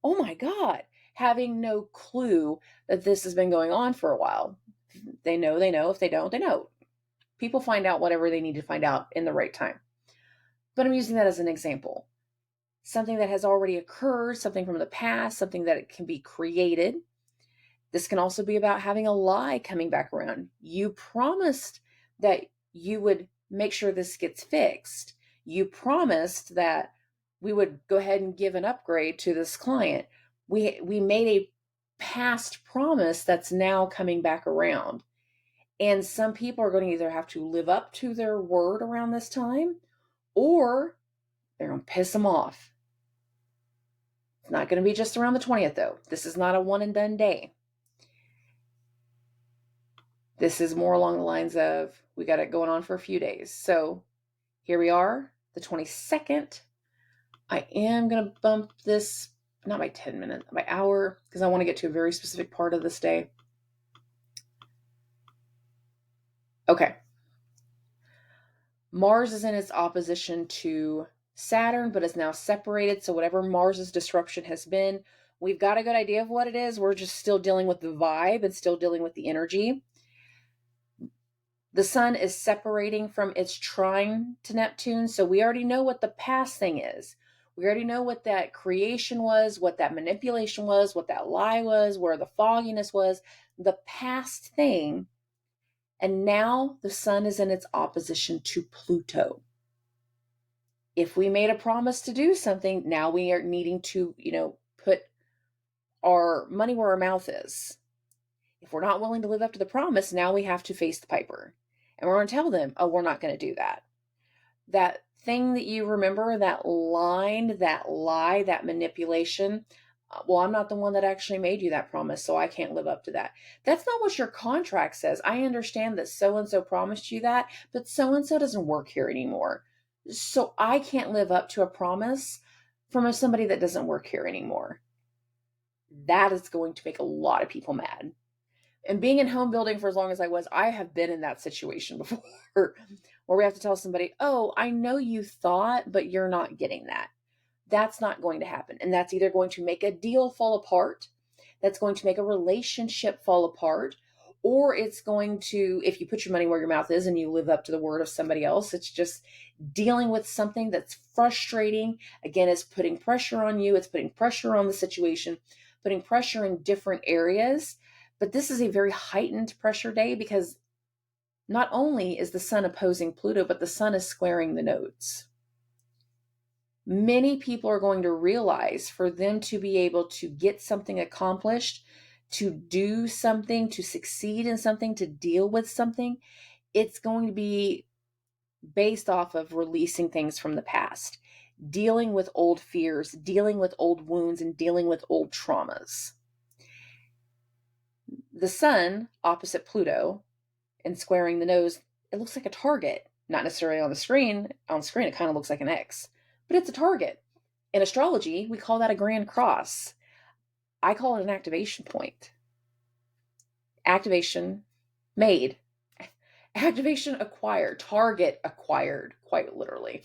oh my God, having no clue that this has been going on for a while. They know. If they don't, they know. People find out whatever they need to find out in the right time. But I'm using that as an example. Something that has already occurred, something from the past, something that it can be created. This can also be about having a lie coming back around. You promised that you would make sure this gets fixed. You promised that we would go ahead and give an upgrade to this client. We made a past promise that's now coming back around. And some people are going to either have to live up to their word around this time, or they're going to piss them off. It's not going to be just around the 20th, though. This is not a one and done day. This is more along the lines of, we got it going on for a few days. So here we are, the 22nd. I am going to bump this, not by 10 minutes, by hour, because I want to get to a very specific part of this day. Okay. Mars is in its opposition to Saturn, but is now separated. So whatever Mars's disruption has been, we've got a good idea of what it is. We're just still dealing with the vibe and still dealing with the energy. The sun is separating from its trine to Neptune. So we already know what the past thing is. We already know what that creation was, what that manipulation was, what that lie was, where the fogginess was, the past thing. And now the sun is in its opposition to Pluto. If we made a promise to do something, now we are needing to, put our money where our mouth is. If we're not willing to live up to the promise, now we have to face the piper. And we're going to tell them, oh, we're not going to do that. That thing that you remember, that line, that lie, that manipulation, well, I'm not the one that actually made you that promise, so I can't live up to that. That's not what your contract says. I understand that so-and-so promised you that, but so-and-so doesn't work here anymore. So I can't live up to a promise from somebody that doesn't work here anymore. That is going to make a lot of people mad. And being in home building for as long as I was, I have been in that situation before where we have to tell somebody, oh, I know you thought, but you're not getting that. That's not going to happen. And that's either going to make a deal fall apart, that's going to make a relationship fall apart, or it's going to, if you put your money where your mouth is and you live up to the word of somebody else, it's just dealing with something that's frustrating. Again, it's putting pressure on you. It's putting pressure on the situation, putting pressure in different areas. But this is a very heightened pressure day because not only is the sun opposing Pluto, but the sun is squaring the nodes. Many people are going to realize for them to be able to get something accomplished, to do something, to succeed in something, to deal with something, it's going to be based off of releasing things from the past, dealing with old fears, dealing with old wounds, and dealing with old traumas. The sun opposite Pluto and squaring the nose, it looks like a target, not necessarily on the screen. On screen, it kind of looks like an X, but it's a target. In astrology, we call that a grand cross. I call it an activation point. Activation made. Activation acquired. Target acquired, quite literally.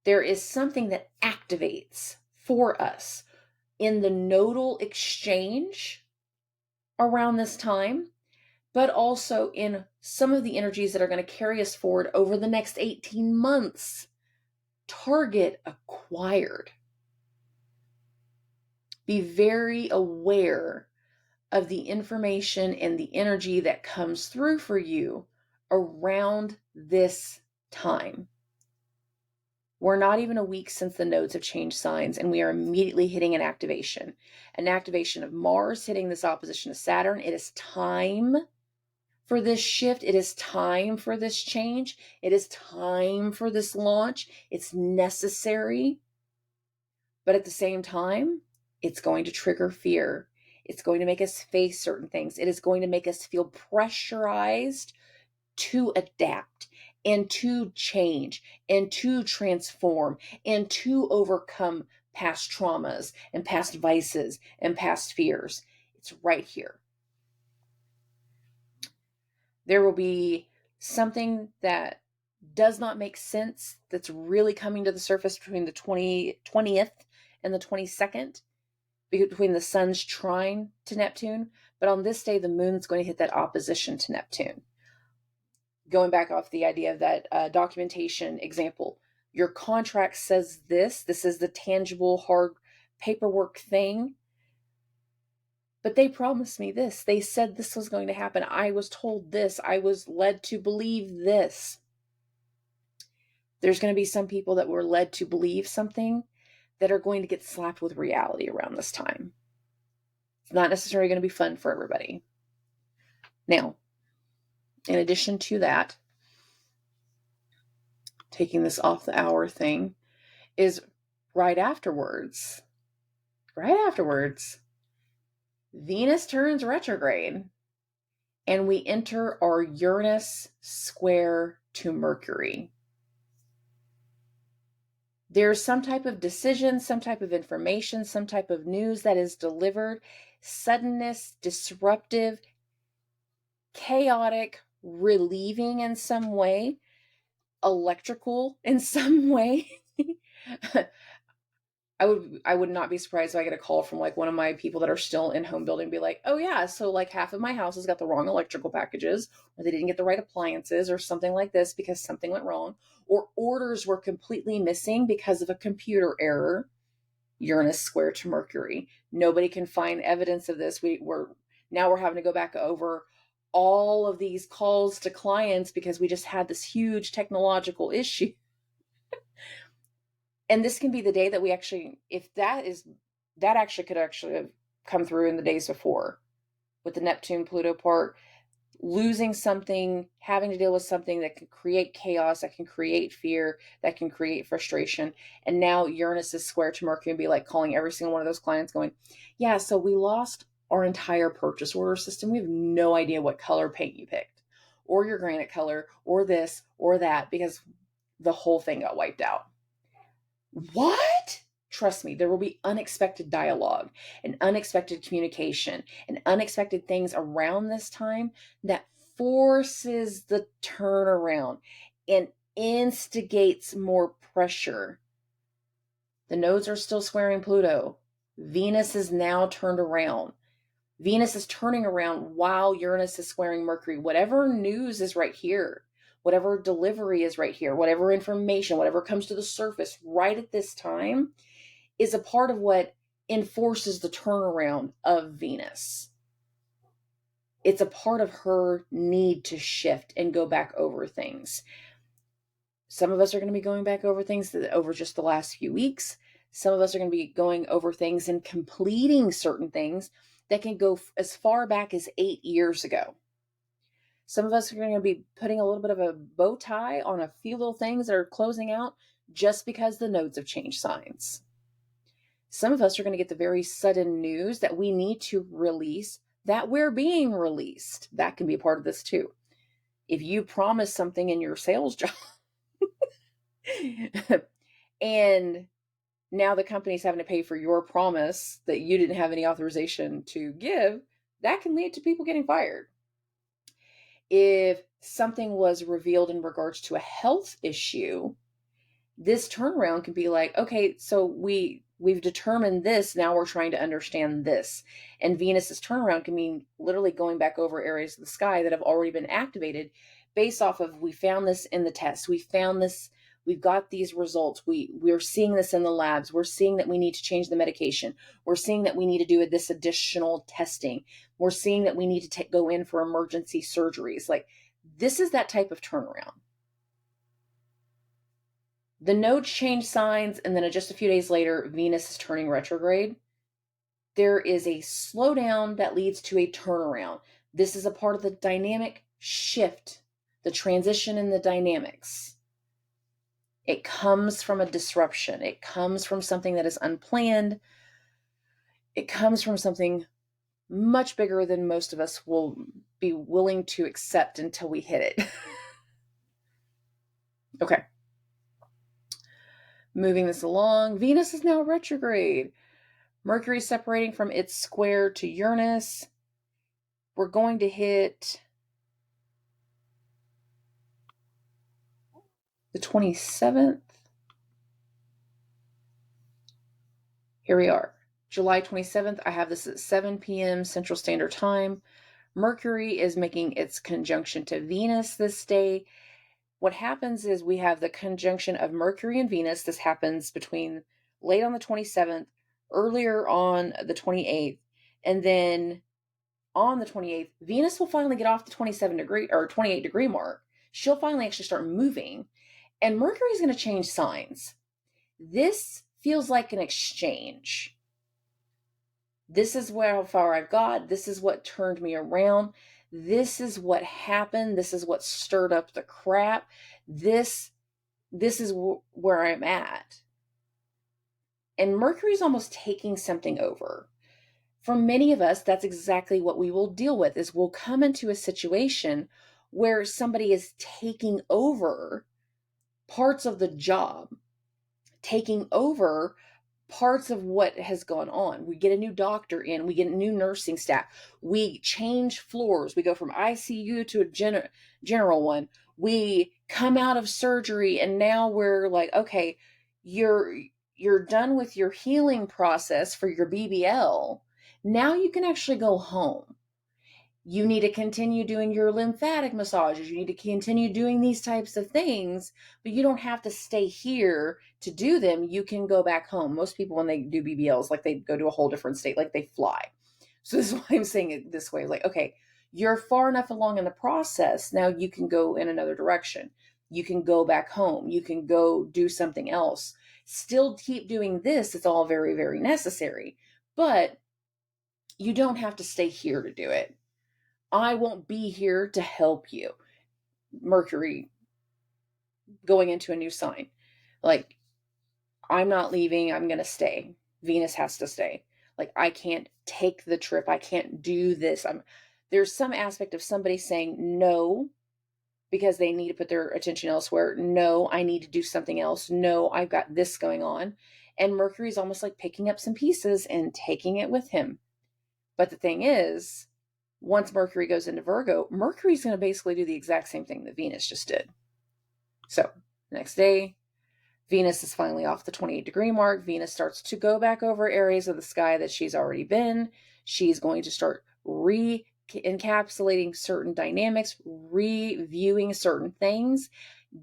There is something that activates for us in the nodal exchange around this time, but also in some of the energies that are going to carry us forward over the next 18 months. Target acquired. Be very aware of the information and the energy that comes through for you around this time. We're not even a week since the nodes have changed signs, and we are immediately hitting an activation of Mars hitting this opposition to Saturn. It is time for this shift. It is time for this change. It is time for this launch. It's necessary. But at the same time, it's going to trigger fear. It's going to make us face certain things. It is going to make us feel pressurized to adapt and to change and to transform and to overcome past traumas and past vices and past fears. It's right here. There will be something that does not make sense that's really coming to the surface between the 20th and the 22nd, between the sun's trine to Neptune. But on this day, the moon's going to hit that opposition to Neptune. Going back off the idea of that documentation example, your contract says this is the tangible, hard paperwork thing. But they promised me this. They said this was going to happen. I was told this. I was led to believe this. There's going to be some people that were led to believe something that are going to get slapped with reality around this time. It's not necessarily going to be fun for everybody. Now, in addition to that, taking this off the hour thing is right afterwards, Venus turns retrograde and we enter our Uranus square to Mercury. There's some type of decision, some type of information, some type of news that is delivered. Suddenness, disruptive, chaotic, relieving in some way, electrical in some way. I would not be surprised if I get a call from like one of my people that are still in home building and be like, oh yeah, so like half of my house has got the wrong electrical packages, or they didn't get the right appliances or something like this because something went wrong, or orders were completely missing because of a computer error. Uranus square to Mercury. Nobody can find evidence of this. We're having to go back over all of these calls to clients because we just had this huge technological issue. And this can be the day that we actually, if that actually could actually have come through in the days before with the Neptune Pluto part, losing something, having to deal with something that can create chaos, that can create fear, that can create frustration. And now Uranus is square to Mercury and be like calling every single one of those clients going, yeah, so we lost our entire purchase order system. We have no idea what color paint you picked or your granite color or this or that because the whole thing got wiped out. What? Trust me, there will be unexpected dialogue and unexpected communication and unexpected things around this time that forces the turnaround and instigates more pressure. The nodes are still squaring Pluto. Venus is now turned around. Venus is turning around while Uranus is squaring Mercury. Whatever news is right here, whatever delivery is right here, whatever information, whatever comes to the surface right at this time is a part of what enforces the turnaround of Venus. It's a part of her need to shift and go back over things. Some of us are going to be going back over things over just the last few weeks. Some of us are going to be going over things and completing certain things that can go as far back as 8 years ago. Some of us are going to be putting a little bit of a bow tie on a few little things that are closing out just because the nodes have changed signs. Some of us are going to get the very sudden news that we need to release, that we're being released. That can be a part of this too. If you promise something in your sales job and now the company's having to pay for your promise that you didn't have any authorization to give. That can lead to people getting fired. If something was revealed in regards to a health issue, this turnaround can be like, okay, so we've determined this, now we're trying to understand this. And Venus's turnaround can mean literally going back over areas of the sky that have already been activated based off of, we found this in the test, we found this, we've got these results, we're seeing this in the labs, we're seeing that we need to change the medication, we're seeing that we need to do this additional testing, we're seeing that we need to go in for emergency surgeries. Like, this is that type of turnaround. The nodes change signs, and then just a few days later, Venus is turning retrograde. There is a slowdown that leads to a turnaround. This is a part of the dynamic shift, the transition in the dynamics. It comes from a disruption. It comes from something that is unplanned. It comes from something much bigger than most of us will be willing to accept until we hit it. Okay. Moving this along, Venus is now retrograde. Mercury separating from its square to Uranus. We're going to hit the 27th. Here we are. July 27th. I have this at 7 p.m. Central Standard Time. Mercury is making its conjunction to Venus this day. What happens is we have the conjunction of Mercury and Venus. This happens between late on the 27th, earlier on the 28th, and then on the 28th, Venus will finally get off the 27-degree or 28-degree mark. She'll finally actually start moving, and Mercury is going to change signs. This feels like an exchange. This is how far I've got. This is what turned me around. This is what happened. This is what stirred up the crap. This is where I'm at. And Mercury's almost taking something over. For many of us, that's exactly what we will deal with, is we'll come into a situation where somebody is taking over parts of the job, taking over parts of what has gone on. We get a new doctor in, we get a new nursing staff, we change floors, we go from ICU to a general one, we come out of surgery, and now we're like, okay, you're done with your healing process for your BBL. Now you can actually go home. You need to continue doing your lymphatic massages. You need to continue doing these types of things, but you don't have to stay here to do them. You can go back home. Most people, when they do BBLs, like, they go to a whole different state, like they fly. So this is why I'm saying it this way. Like, okay, you're far enough along in the process. Now you can go in another direction. You can go back home. You can go do something else. Still keep doing this. It's all very, very necessary, but you don't have to stay here to do it. I won't be here to help you. Mercury going into a new sign. Like, I'm not leaving. I'm going to stay. Venus has to stay. Like, I can't take the trip. I can't do this. There's some aspect of somebody saying no because they need to put their attention elsewhere. No, I need to do something else. No, I've got this going on. And Mercury's almost like picking up some pieces and taking it with him. But the thing is, once Mercury goes into Virgo, Mercury's going to basically do the exact same thing that Venus just did. So, next day, Venus is finally off the 28-degree mark. Venus starts to go back over areas of the sky that she's already been. She's going to start encapsulating certain dynamics, reviewing certain things,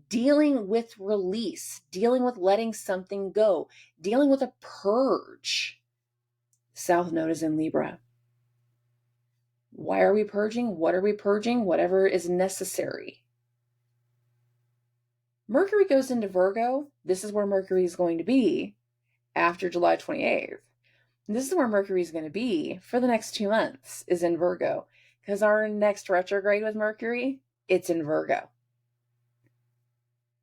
dealing with release, dealing with letting something go, dealing with a purge. South Node is in Libra. Why are we purging? What are we purging? Whatever is necessary. Mercury goes into Virgo. This is where Mercury is going to be after July 28th. This is where Mercury is going to be for the next 2 months, is in Virgo. Because our next retrograde with Mercury, it's in Virgo.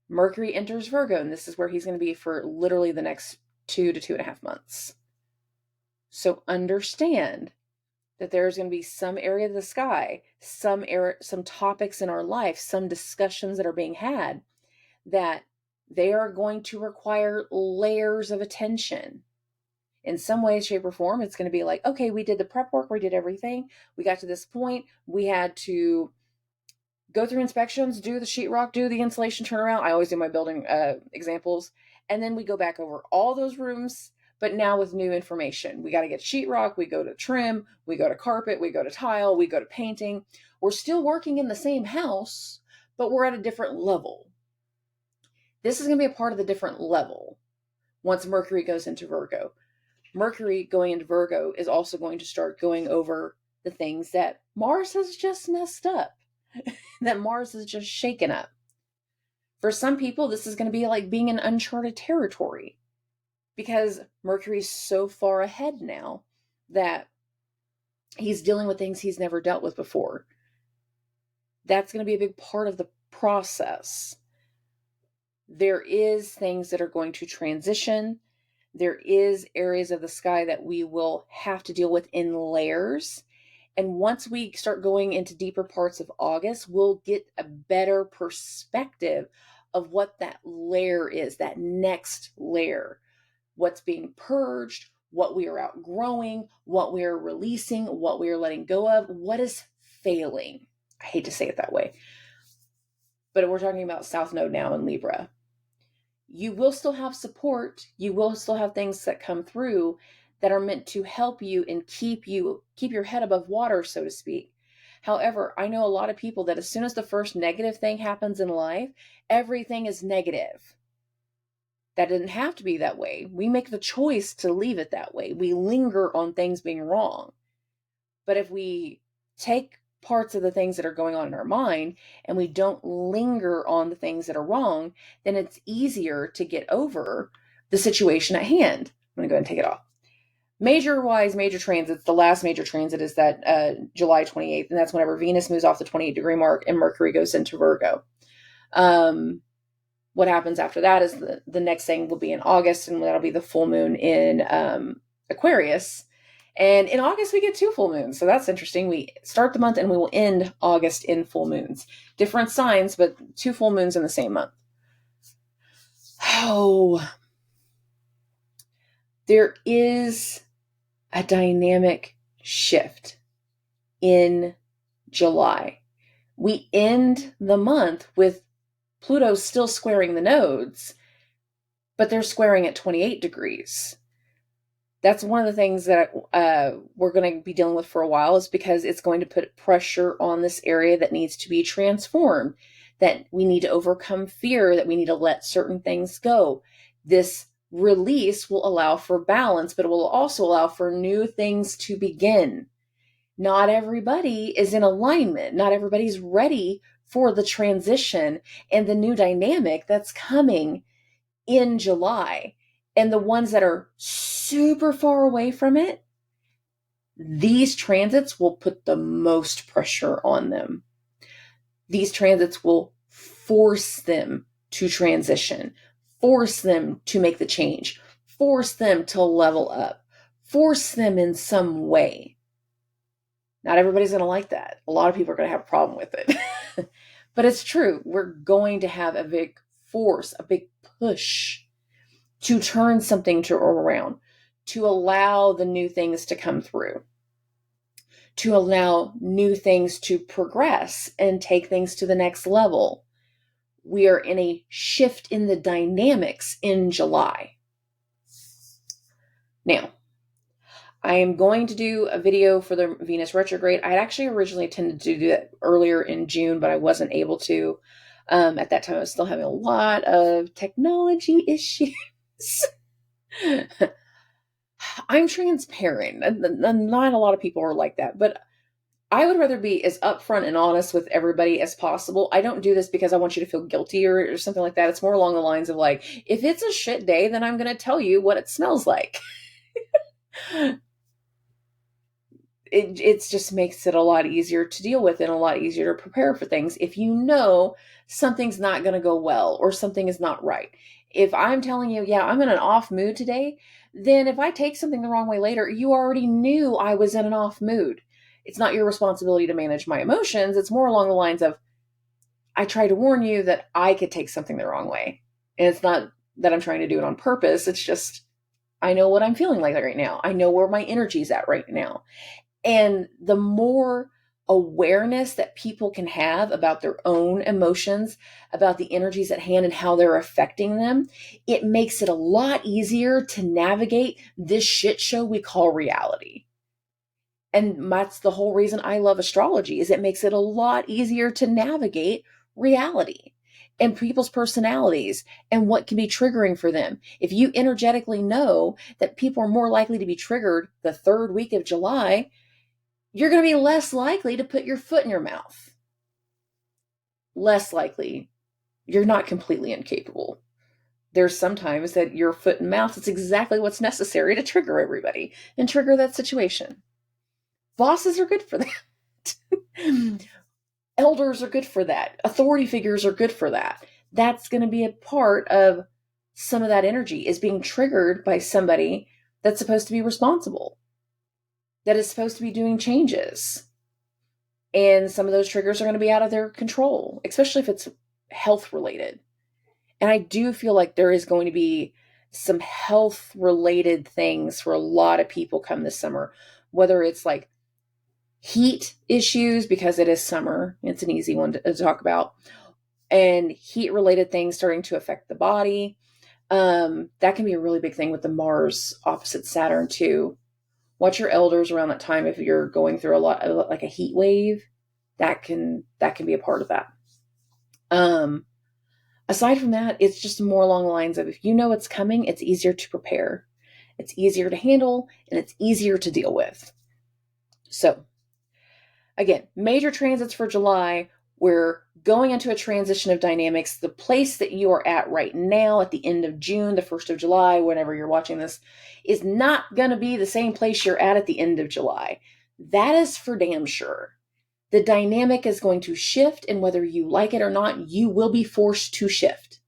Mercury enters Virgo, and this is where he's going to be for literally the next 2 to 2.5 months. So understand that there's going to be some area of the sky, some topics in our life, some discussions that are being had that They are going to require layers of attention. In some way, shape, or form, it's going to be like, okay, we did the prep work, we did everything. We got to this point. We had to go through inspections, do the sheetrock, do the insulation turnaround. I always do my building examples. And then we go back over all those rooms, but now with new information. We got to get sheetrock, we go to trim, we go to carpet, we go to tile, we go to painting. We're still working in the same house, but we're at a different level. This is going to be a part of the different level once Mercury goes into Virgo. Mercury going into Virgo is also going to start going over the things that Mars has just messed up, that Mars has just shaken up. For some people, this is going to be like being in uncharted territory because Mercury's so far ahead now that he's dealing with things he's never dealt with before. That's going to be a big part of the process. There is things that are going to transition. There is areas of the sky that we will have to deal with in layers. And once we start going into deeper parts of August, we'll get a better perspective of what that layer is, that next layer, what's being purged, what we are outgrowing, what we are releasing, what we are letting go of, what is failing. I hate to say it that way, but we're talking about South Node now in Libra. You will still have support. You will still have things that come through that are meant to help you and keep your head above water, so to speak. However, I know a lot of people that as soon as the first negative thing happens in life, everything is negative. That didn't have to be that way. We make the choice to leave it that way. We linger on things being wrong. But if we take parts of the things that are going on in our mind and we don't linger on the things that are wrong, then it's easier to get over the situation at hand. I'm going to go ahead and take it off. Major transits, the last major transit is that July 28th, and that's whenever Venus moves off the 28-degree mark and Mercury goes into Virgo. What happens after that is the next thing will be in August, and that'll be the full moon in Aquarius. And in August, we get 2 full moons. So that's interesting. We start the month and we will end August in full moons. Different signs, but 2 full moons in the same month. Oh, there is a dynamic shift in July. We end the month with Pluto still squaring the nodes, but they're squaring at 28 degrees. That's one of the things that we're going to be dealing with for a while, is because it's going to put pressure on this area that needs to be transformed, that we need to overcome fear, that we need to let certain things go. This release will allow for balance, but it will also allow for new things to begin. Not everybody is in alignment. Not everybody's ready for the transition and the new dynamic that's coming in July. And the ones that are super far away from it, these transits will put the most pressure on them. These transits will force them to transition, force them to make the change, force them to level up, force them in some way. Not everybody's going to like that. A lot of people are going to have a problem with it. But it's true. We're going to have a big force, a big push to turn something around, to allow the new things to come through, to allow new things to progress and take things to the next level. We are in a shift in the dynamics in July. Now, I am going to do a video for the Venus retrograde. I had actually originally intended to do that earlier in June, but I wasn't able to. At that time, I was still having a lot of technology issues. I'm transparent. Not a lot of people are like that, but I would rather be as upfront and honest with everybody as possible. I don't do this because I want you to feel guilty or something like that. It's more along the lines of like, if it's a shit day, then I'm going to tell you what it smells like. It just makes it a lot easier to deal with and a lot easier to prepare for things if you know something's not going to go well or something is not right. If I'm telling you, yeah, I'm in an off mood today, then if I take something the wrong way later, you already knew I was in an off mood. It's not your responsibility to manage my emotions. It's more along the lines of, I try to warn you that I could take something the wrong way. And it's not that I'm trying to do it on purpose. It's just, I know what I'm feeling like right now. I know where my energy's at right now. And the more awareness that people can have about their own emotions, about the energies at hand and how they're affecting them, it makes it a lot easier to navigate this shit show we call reality. And that's the whole reason I love astrology, is it makes it a lot easier to navigate reality and people's personalities and what can be triggering for them. If you energetically know that people are more likely to be triggered the third week of July, you're going to be less likely to put your foot in your mouth. Less likely. You're not completely incapable. There's sometimes that your foot and mouth is exactly what's necessary to trigger everybody and trigger that situation. Bosses are good for that. Elders are good for that. Authority figures are good for that. That's going to be a part of some of that energy, is being triggered by somebody that's supposed to be responsible, that is supposed to be doing changes. And some of those triggers are going to be out of their control, especially if it's health related. And I do feel like there is going to be some health related things for a lot of people come this summer, whether it's like heat issues, because it is summer. It's an easy one to talk about. And heat related things starting to affect the body. That can be a really big thing with the Mars opposite Saturn too. Watch your elders around that time if you're going through a lot, like a heat wave. That can be a part of that. Aside from that, it's just more along the lines of, if you know it's coming, it's easier to prepare, it's easier to handle, and it's easier to deal with. So again, major transits for July. We're going into a transition of dynamics. The place that you are at right now at the end of June, the 1st of July, whenever you're watching this, is not going to be the same place you're at the end of July. That is for damn sure. The dynamic is going to shift, and whether you like it or not, you will be forced to shift.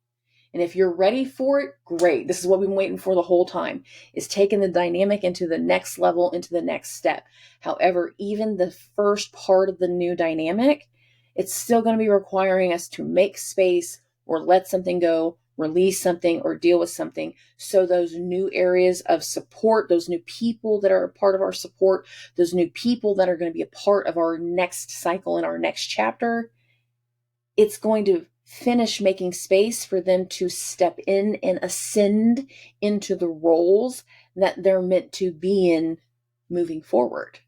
And if you're ready for it, great. This is what we've been waiting for the whole time, is taking the dynamic into the next level, into the next step. However, even the first part of the new dynamic, it's still going to be requiring us to make space or let something go, release something, or deal with something. So those new areas of support, those new people that are a part of our support, those new people that are going to be a part of our next cycle and our next chapter, it's going to finish making space for them to step in and ascend into the roles that they're meant to be in moving forward.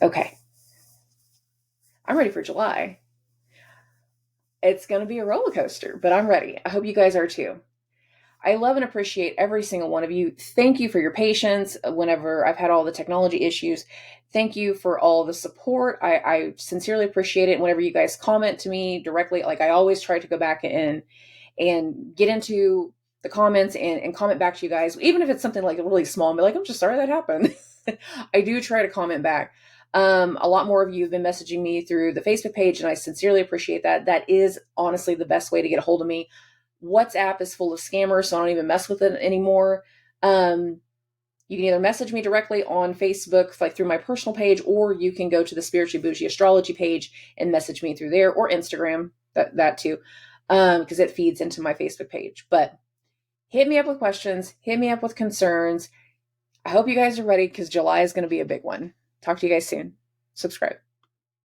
Okay. I'm ready for July. It's going to be a roller coaster, but I'm ready. I hope you guys are too. I love and appreciate every single one of you. Thank you for your patience whenever I've had all the technology issues. Thank you for all the support. I sincerely appreciate it. Whenever you guys comment to me directly, like I always try to go back and get into the comments and comment back to you guys, even if it's something like really small, and be like, I'm just sorry that happened. I do try to comment back. A lot more of you have been messaging me through the Facebook page, and I sincerely appreciate that. That is honestly the best way to get a hold of me. WhatsApp is full of scammers, so I don't even mess with it anymore. You can either message me directly on Facebook, like through my personal page, or you can go to the Spiritually Bougie Astrology page and message me through there, or Instagram, that too, because it feeds into my Facebook page. But hit me up with questions, hit me up with concerns. I hope you guys are ready, because July is going to be a big one. Talk to you guys soon. Subscribe.